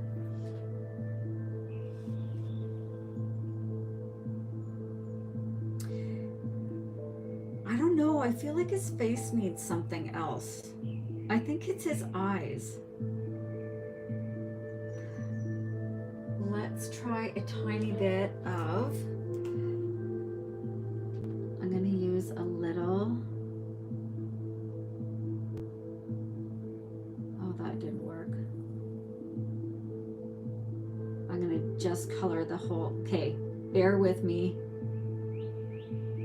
I don't know, I feel like his face needs something else. I think it's his eyes. Let's try a tiny bit of, I'm going to use a little, oh, that didn't work. I'm going to just color the whole, okay, bear with me.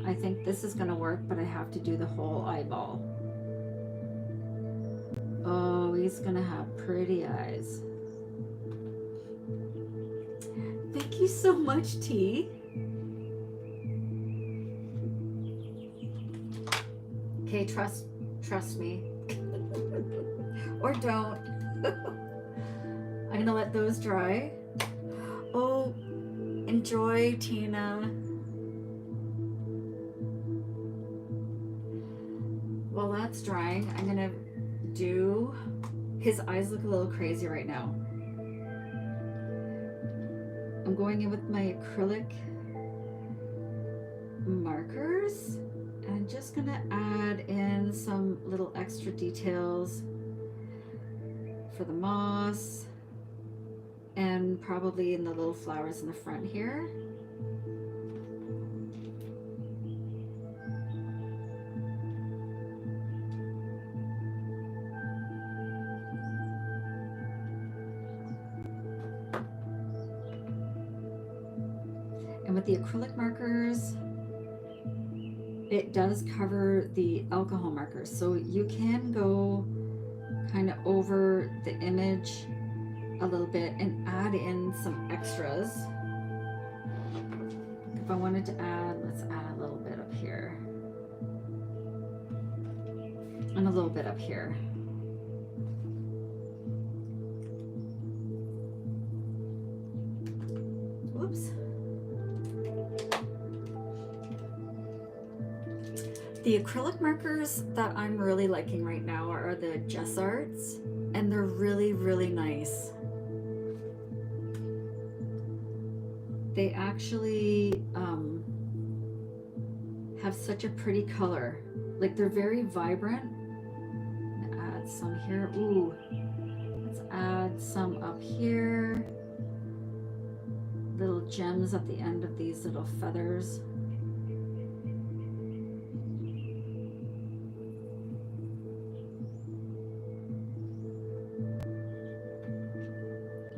I think this is going to work, but I have to do the whole eyeball. Oh, he's going to have pretty eyes. Thank you so much, T. Okay, trust me. Or don't. I'm gonna let those dry. Oh, enjoy, Tina. While that's drying, I'm gonna do, his eyes look a little crazy right now. I'm going in with my acrylic markers, and I'm just gonna add in some little extra details for the moss and probably in the little flowers in the front here. And with the acrylic markers, it does cover the alcohol markers. So you can go kind of over the image a little bit and add in some extras. If I wanted to add, let's add a little bit up here. And a little bit up here. Whoops. The acrylic markers that I'm really liking right now are the Jess Arts, and they're really, really nice. They actually have such a pretty color. Like, they're very vibrant. Add some here. Ooh, Let's add some up here. Little gems at the end of these little feathers.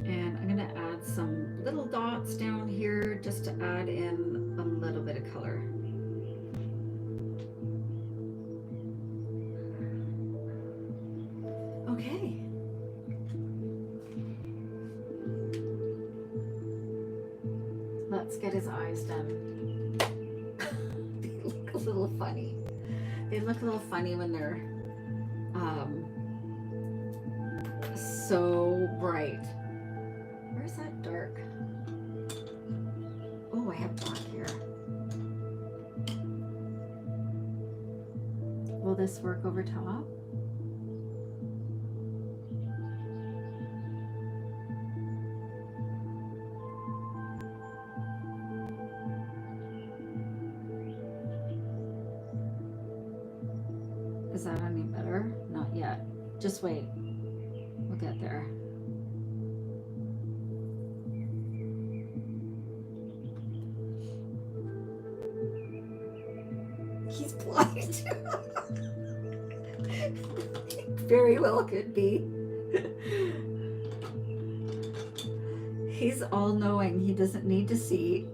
And I'm gonna add some little dots down here just to add in a little bit of color. Okay. Let's get his eyes done. They look a little funny. They look a little funny when they're so bright. Where's that dark? Oh, I have black here. Will this work over top? Is that any better? Not yet. Just wait. We'll get there. He's blind. Very well could be. He's all-knowing. He doesn't need to see.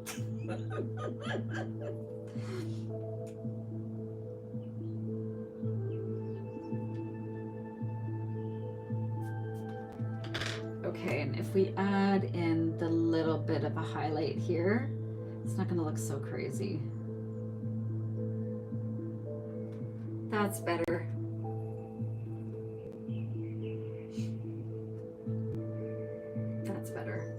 Okay, and if we add in the little bit of a highlight here, it's not going to look so crazy. That's better. That's better.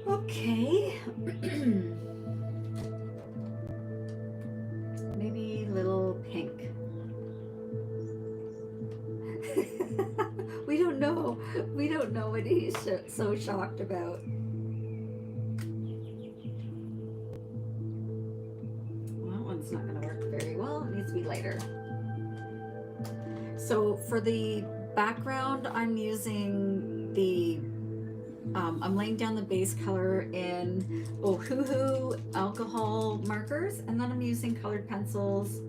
Okay. Maybe little pink. We don't know. We don't know what he's so shocked about. Well, that one's not going to work very well. It needs to be lighter. So for the background, I'm using the I'm laying down the base color in Hoo alcohol markers, and then I'm using colored pencils,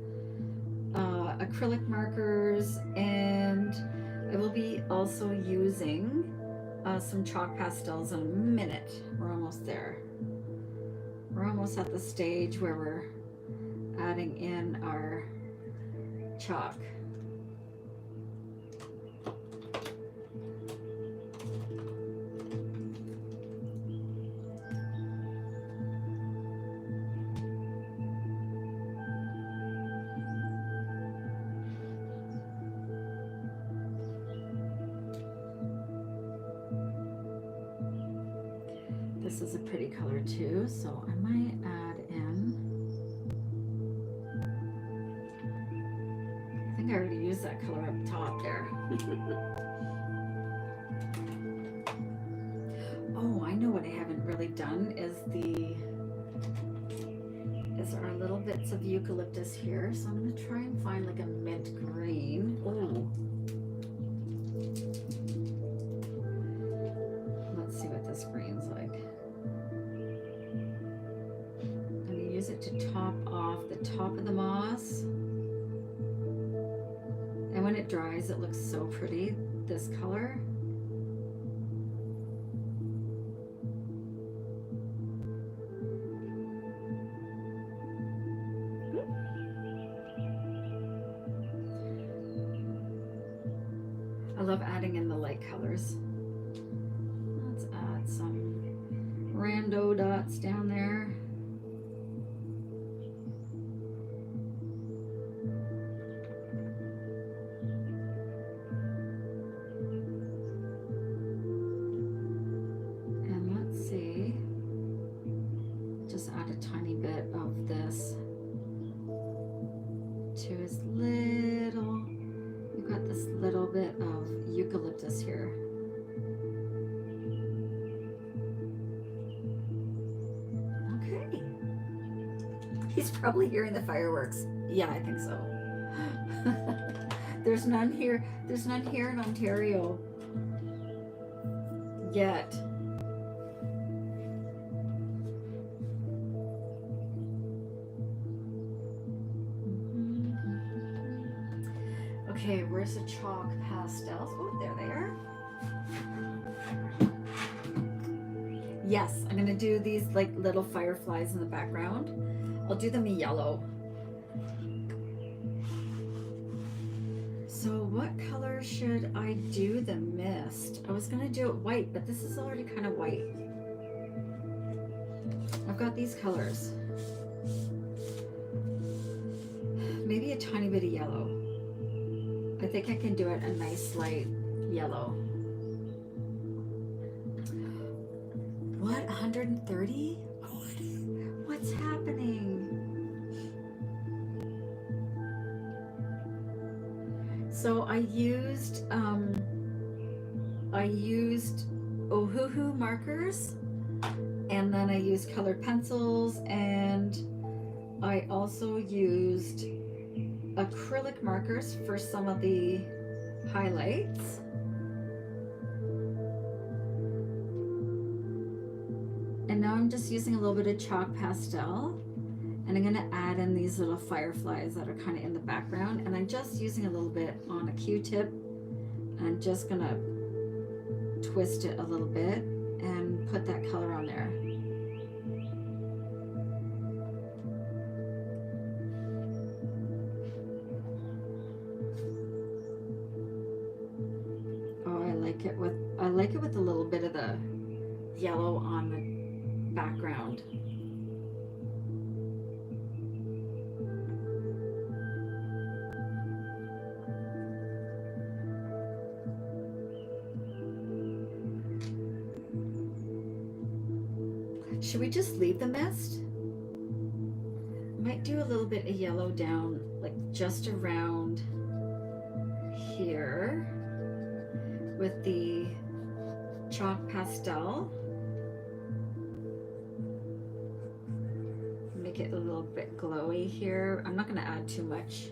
acrylic markers, and I will be also using some chalk pastels in a minute. We're almost there. We're almost at the stage where we're adding in our chalk. This is a pretty color too, so I might add in, I think I already used that color up top there. Oh, I know what I haven't really done is our little bits of eucalyptus here. So I'm gonna try and find like a mint green. Oh. Let's see what this green's like. I'm gonna use it to top off the top of the moss. And when it dries, it looks so pretty, this color. I love adding in the light colors. Let's add some rando dots down there. And let's see, just add a tiny bit of this to his lid. He's probably hearing the fireworks. Yeah, I think so. There's none here. There's none here in Ontario yet. Okay, where's the chalk pastels? Oh, there they are. Yes, I'm gonna do these like little fireflies in the background. I'll do them in yellow. So what color should I do the mist? I was gonna do it white, but this is already kind of white. I've got these colors. Maybe a tiny bit of yellow. I think I can do it a nice light yellow. What, 130? What's happening? So I used Ohuhu markers, and then I used colored pencils, and I also used acrylic markers for some of the highlights. And now I'm just using a little bit of chalk pastel, and I'm gonna add in these little fireflies that are kind of in the background, and I'm just using a little bit on a Q-tip. I'm just gonna twist it a little bit and put that color on there. Oh, I like it with a little bit of the yellow on the background. Should we just leave the mist? Might do a little bit of yellow down, like just around here with the chalk pastel. Make it a little bit glowy here. I'm not going to add too much.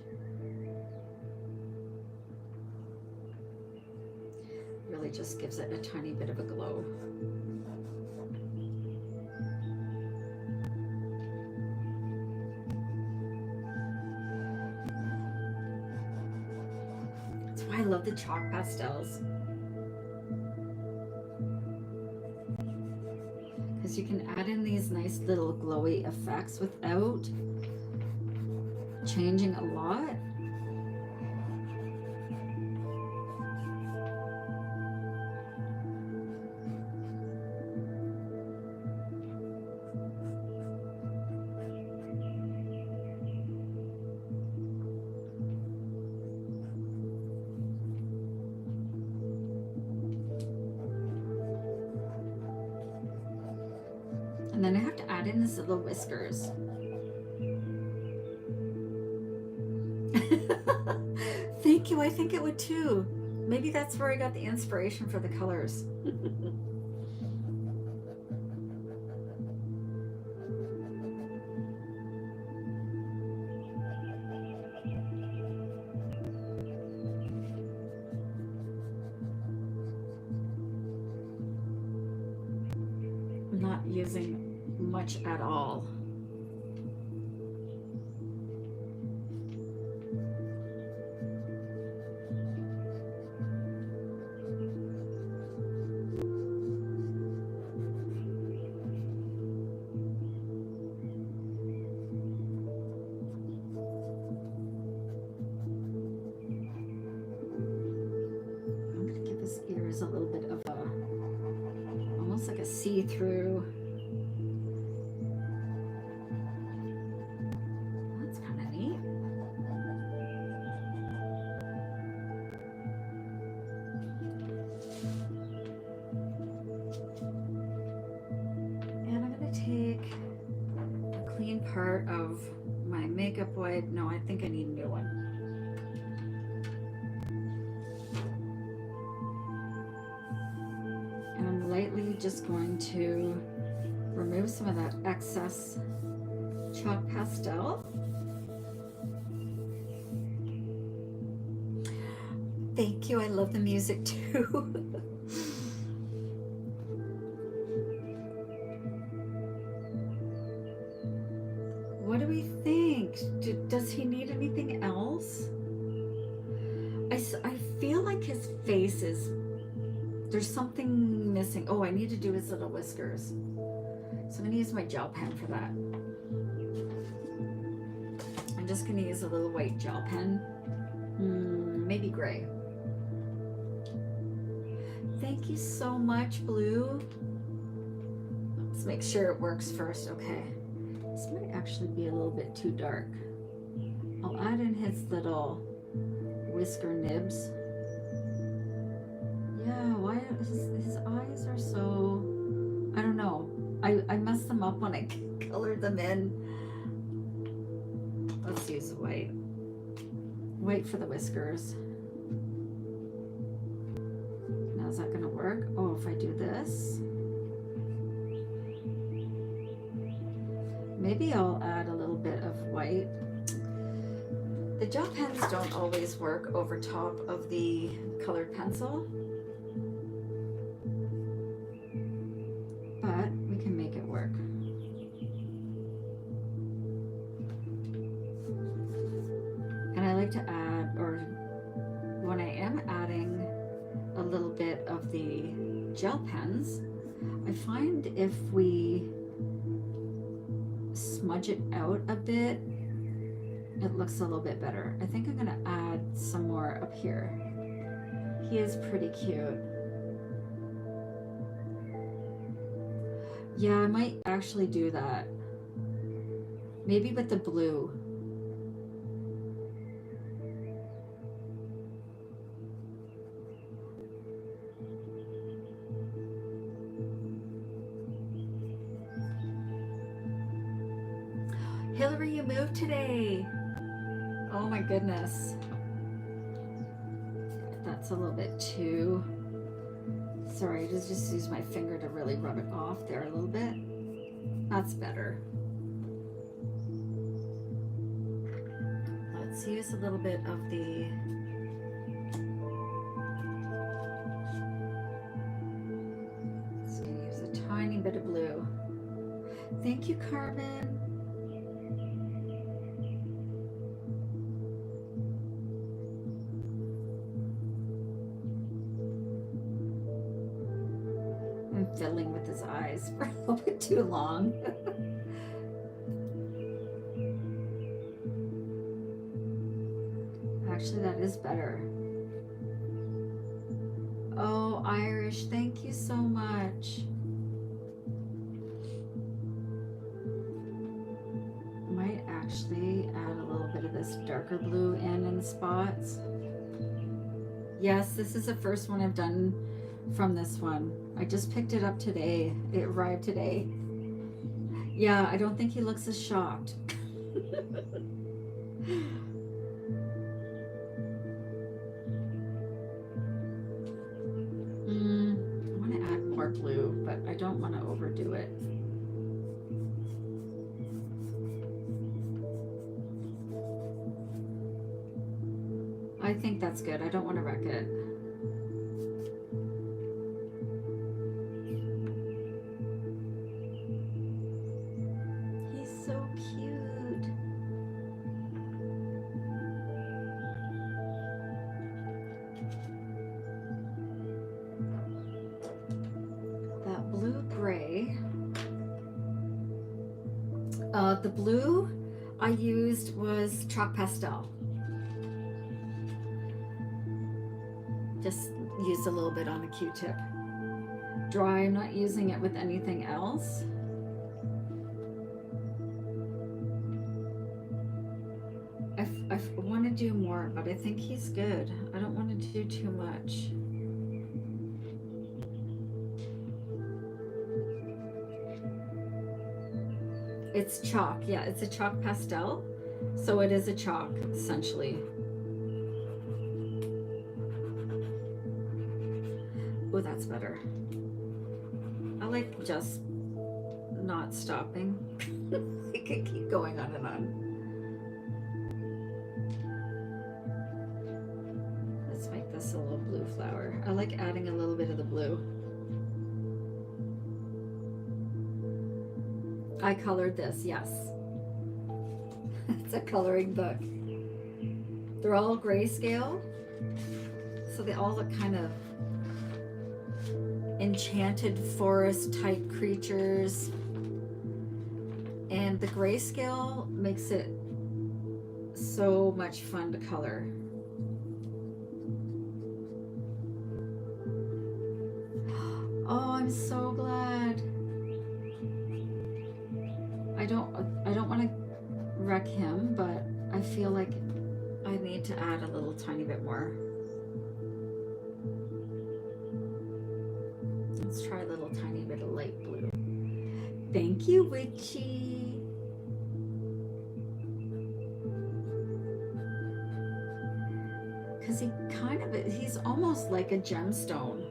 Really just gives it a tiny bit of a glow. That's why I love the chalk pastels. Because you can add in these nice little glowy effects without changing a lot. And then I have to add in these little whiskers. Thank you, I think it would too. Maybe that's where I got the inspiration for the colors. I'm not using much at all. I'm going to give his ears a little bit of a, almost like a see-through. That's kind of neat. And I'm going to take a clean part of my makeup wipe. No, I think I need a new one. And I'm lightly just going to remove some of that excess Chalk Pastel. Thank you, I love the music too. What do we think? Does he need anything else? I feel like his face is, there's something missing. Oh, I need to do his little whiskers. So I'm gonna use my gel pen for that. I'm just gonna use a little white gel pen. Maybe gray. Thank you so much, Blue. Let's make sure it works first. Okay. This might actually be a little bit too dark. I'll add in his little whisker nibs. Yeah, why his eyes are so, I don't know. I messed them up when I colored them in. Let's use white. White for the whiskers. Now is that gonna work? Oh, if I do this. Maybe I'll add a little bit of white. The gel pens don't always work over top of the colored pencil, but we can make it work. And I like to add, or when I am adding a little bit of the gel pens, I find if we smudge it out a bit, it looks a little bit better. I think I'm gonna add some more up here. He is pretty cute. Yeah, I might actually do that. Maybe with the blue. Hillary, you moved today. Oh my goodness. That's a little bit too. Sorry, I just use my finger to really rub it off there a little bit. That's better. Let's use a little bit of the let's use a tiny bit of blue. Thank you, Carmen. Fiddling with his eyes for a little bit too long. Actually, that is better. Oh, Irish, thank you so much. Might actually add a little bit of this darker blue in the spots. Yes, this is the first one I've done from this one. I just picked it up today. It arrived today. Yeah, I don't think he looks as shocked. I want to add more blue, but I don't want to overdo it. I think that's good. I don't want to wreck it. So cute. That blue gray. The blue I used was Chalk Pastel. Just used a little bit on a Q-tip. Dry, I'm not using it with anything else. I want to do more, but I think he's good. I don't want to do too much. It's chalk. Yeah, it's a chalk pastel. So it is a chalk, essentially. Oh, that's better. I like just not stopping. I could keep going on and on. Let's make this a little blue flower. I like adding a little bit of the blue. I colored this, yes. It's a coloring book. They're all grayscale, so they all look kind of enchanted forest type creatures. And the grayscale makes it so much fun to color. Oh, I'm so glad. I don't want to wreck him, but I feel like I need to add a little tiny bit more. Let's try a little tiny bit of light blue. Thank you, Witchy. Because he's almost like a gemstone.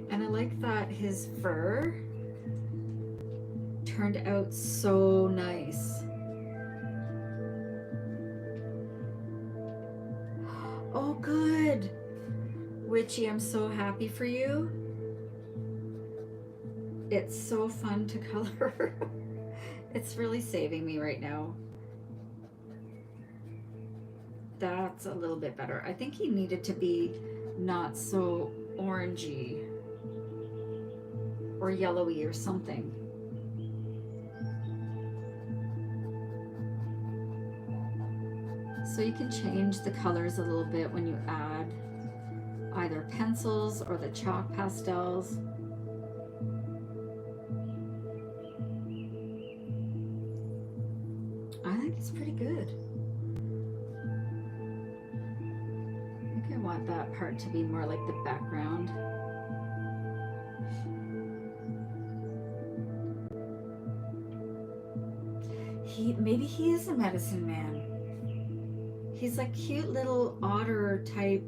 And I like that his fur turned out so nice. Oh, good. Witchy, I'm so happy for you. It's so fun to color. It's really saving me right now. That's a little bit better. I think he needed to be not so orangey or yellowy or something. So you can change the colors a little bit when you add either pencils or the chalk pastels. I think it's pretty good. I think I want that part to be more like the background. Maybe he is a medicine man. He's like cute little otter type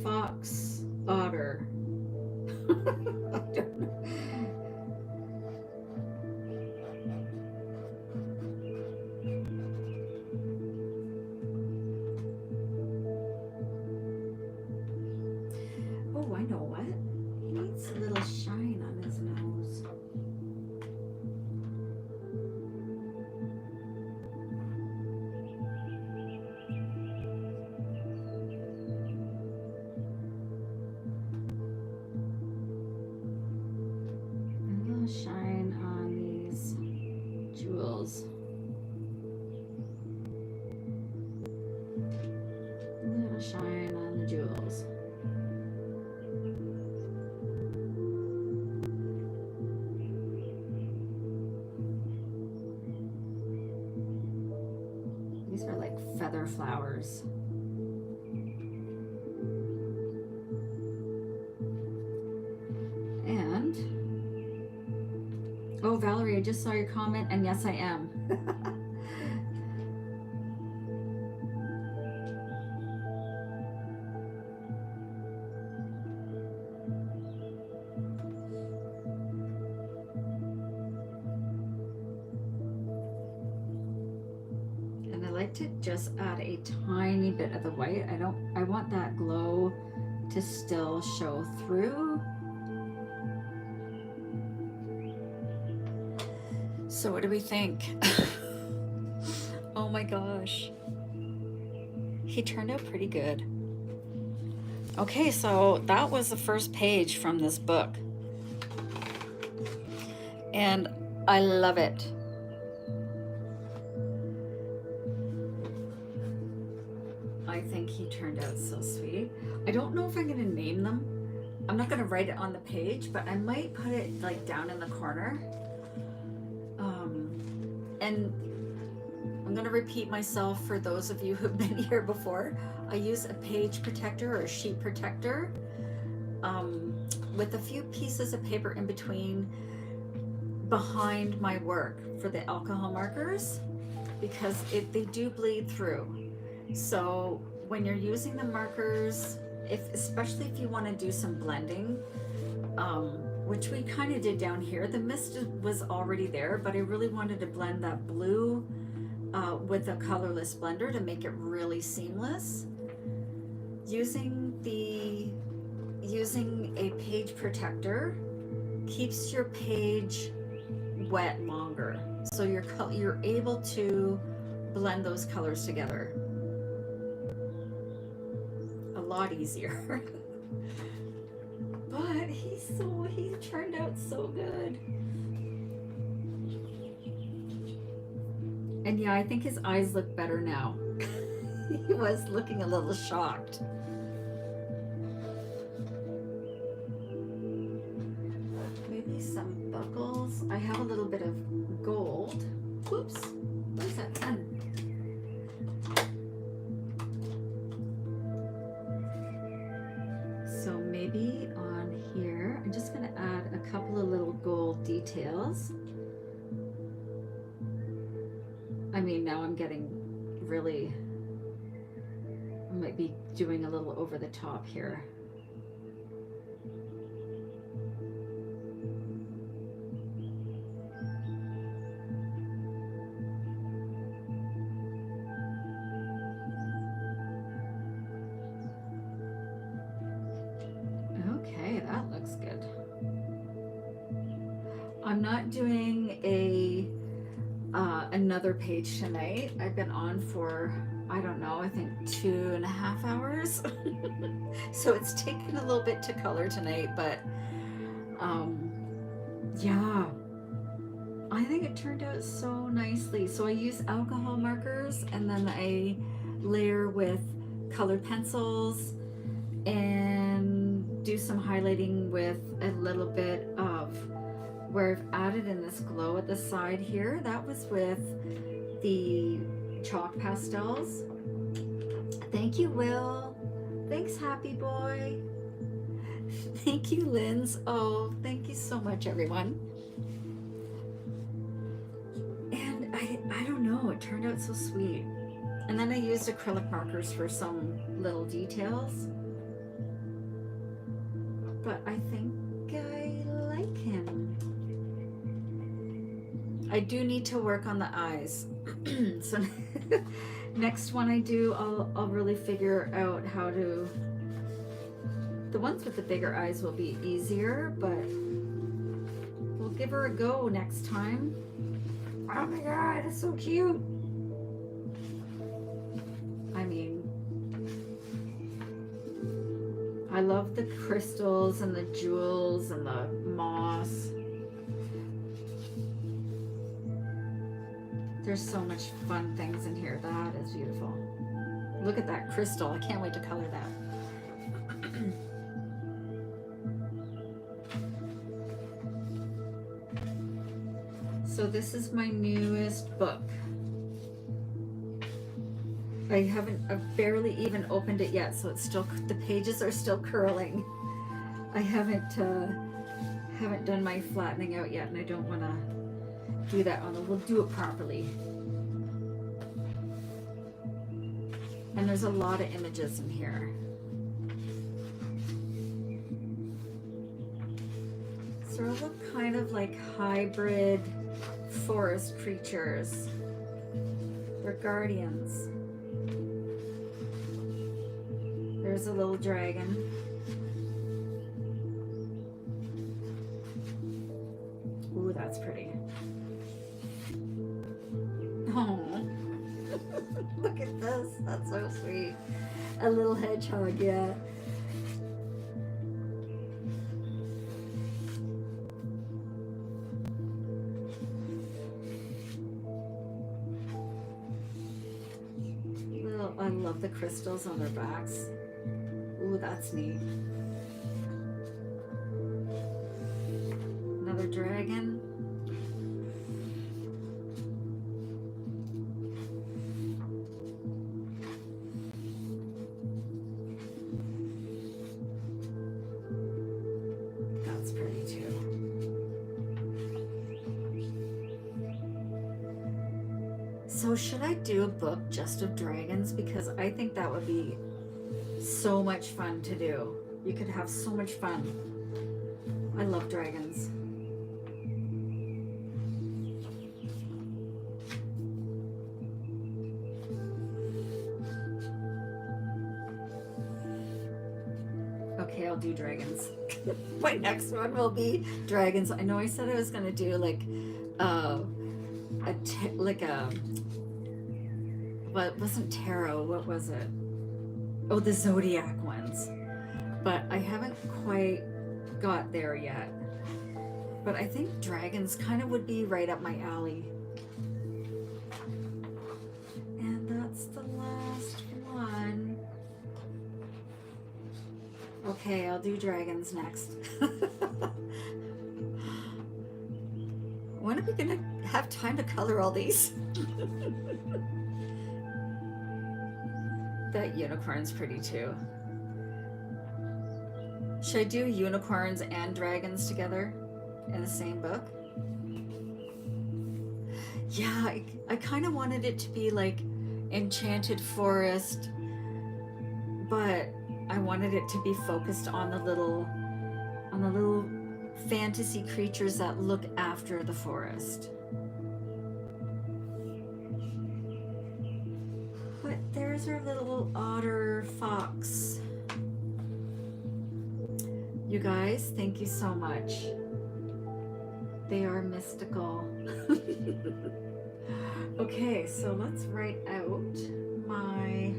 fox otter. I don't know. Oh, I know what. He needs a little shine on his nose. Shine on these jewels. A little shine on the jewels. These are like feather flowers. And oh, Valerie, I just saw your comment, and yes, I am. And I like to just add a tiny bit of the white. I want that glow to still show through. So what do we think? Oh my gosh. He turned out pretty good. Okay, so that was the first page from this book. And I love it. I think he turned out so sweet. I don't know if I'm gonna name them. I'm not gonna write it on the page, but I might put it like down in the corner. And I'm going to repeat myself for those of you who've been here before. I use a page protector or a sheet protector with a few pieces of paper in between behind my work for the alcohol markers because they do bleed through. So when you're using the markers especially if you want to do some blending, which we kind of did down here. The mist was already there, but I really wanted to blend that blue with a colorless blender to make it really seamless. Using a page protector keeps your page wet longer, so you're able to blend those colors together a lot easier. But he turned out so good. And yeah, I think his eyes look better now. He was looking a little shocked. Maybe some buckles. I have a little bit of gold. Whoops, where's that pen? So maybe on here, I'm just gonna add a couple of little gold details. I mean, now I'm getting really, I might be doing a little over the top here. Okay, that looks good. I'm not doing another page tonight. I've been on for, I don't know, I think 2.5 hours. So it's taken a little bit to color tonight, but yeah, I think it turned out so nicely. So I use alcohol markers, and then I layer with colored pencils and do some highlighting with a little bit of where I've added in this glow at the side here. That was with the chalk pastels. Thank you, Will. Thanks, Happy Boy. Thank you, Linz. Oh, thank you so much, everyone. And I don't know, it turned out so sweet. And then I used acrylic markers for some little details. But I think I like him. I do need to work on the eyes. So next one I do, I'll really figure out how to. The ones with the bigger eyes will be easier, but we'll give her a go next time. Oh my god, it's so cute. I mean, I love the crystals and the jewels and the moss. There's so much fun things in here. That is beautiful. Look at that crystal. I can't wait to color that. So this is my newest book. I've barely even opened it yet, so it's still, the pages are still curling. I haven't done my flattening out yet, and I don't want to do that on the, we'll do it properly. And there's a lot of images in here. Sort of look kind of like hybrid forest creatures. They're guardians. There's a little dragon. Ooh, that's pretty. Oh, look at this. That's so sweet. A little hedgehog, yeah. I love the crystals on their backs. Ooh, that's neat. Another dragon. That's pretty too. So should I do a book just of dragons? Because I think that would be so much fun to do. You could have so much fun. I love dragons. Okay, I'll do dragons. My next one will be dragons. I know I said I was gonna do like what wasn't tarot, what was it? Oh, the zodiac ones. But I haven't quite got there yet. But I think dragons kind of would be right up my alley. And that's the last one. Okay, I'll do dragons next. When are we gonna have time to color all these? That unicorn's pretty too. Should I do unicorns and dragons together in the same book? Yeah, I kind of wanted it to be like enchanted forest, but I wanted it to be focused on the little fantasy creatures that look after the forest. But there's our little otter fox. You guys, thank you so much. They are mystical. Okay, so let's write out my...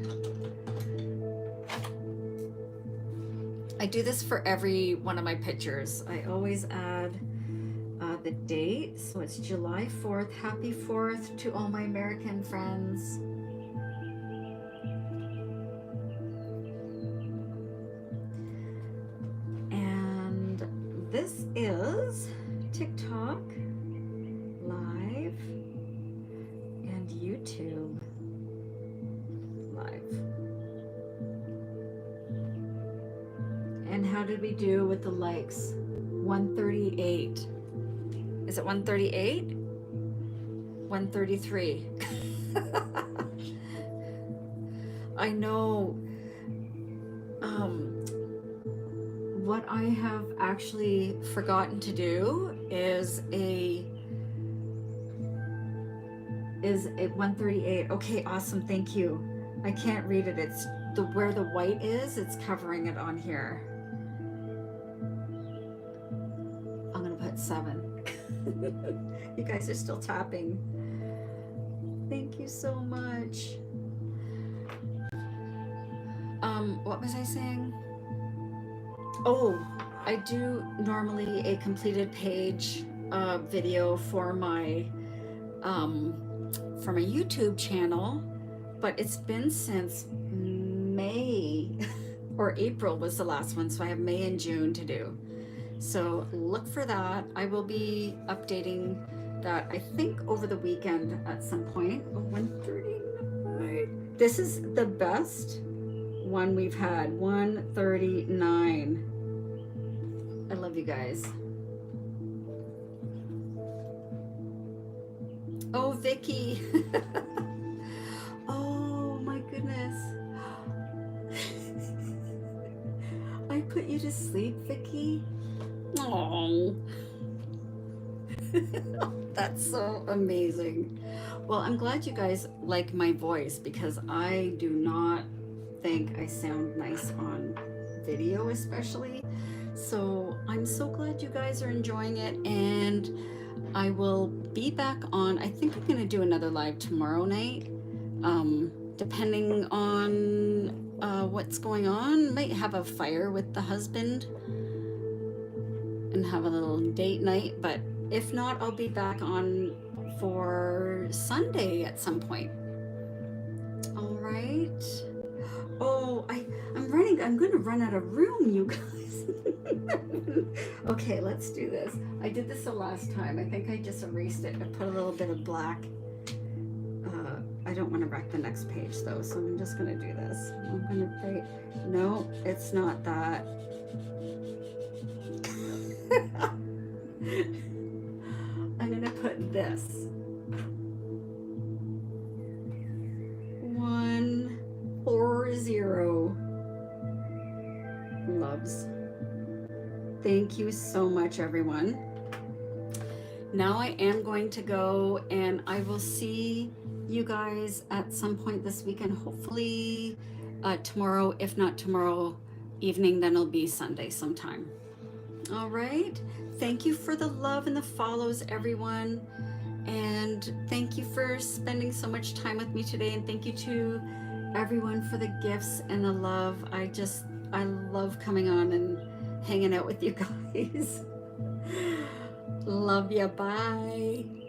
I do this for every one of my pictures. I always add the date. So it's July 4th. Happy 4th to all my American friends. And this is TikTok Live and YouTube Live. And how did we do with the likes? 138. Is it 138? 133. I know. What I have actually forgotten to do is a 138. Okay, awesome. Thank you. I can't read it. It's where the white is, it's covering it on here. I'm gonna put 7. You guys are still tapping. Thank you so much. What was I saying? Oh, I do normally a completed page video for my YouTube channel, but it's been since May or April was the last one, so I have May and June to do. So look for that. I will be updating that, I think, over the weekend at some point. 139. This is the best one we've had. 139. I love you guys. Oh, Vicky. Oh my goodness. I put you to sleep, Vicky. Oh. That's so amazing. Well, I'm glad you guys like my voice, because I do not think I sound nice on video, especially. So I'm so glad you guys are enjoying it, and I will be back on, I think I'm gonna do another live tomorrow night, depending on what's going on. Might have a fire with the husband and have a little date night, but if not, I'll be back on for Sunday at some point. All right. Oh, I'm gonna run out of room, you guys. Okay, let's do this. I did this the last time. I think I just erased it. I put a little bit of black. I don't want to wreck the next page though, so I'm just gonna do this. I'm gonna write, no, it's not that. I'm gonna put this. 140. loves. Thank you so much, everyone. Now I am going to go, and I will see you guys at some point this weekend, hopefully tomorrow. If not tomorrow evening, then it'll be Sunday sometime. All right. Thank you for the love and the follows, everyone. And thank you for spending so much time with me today. And thank you to everyone for the gifts and the love. I love coming on and hanging out with you guys. Love ya. Bye.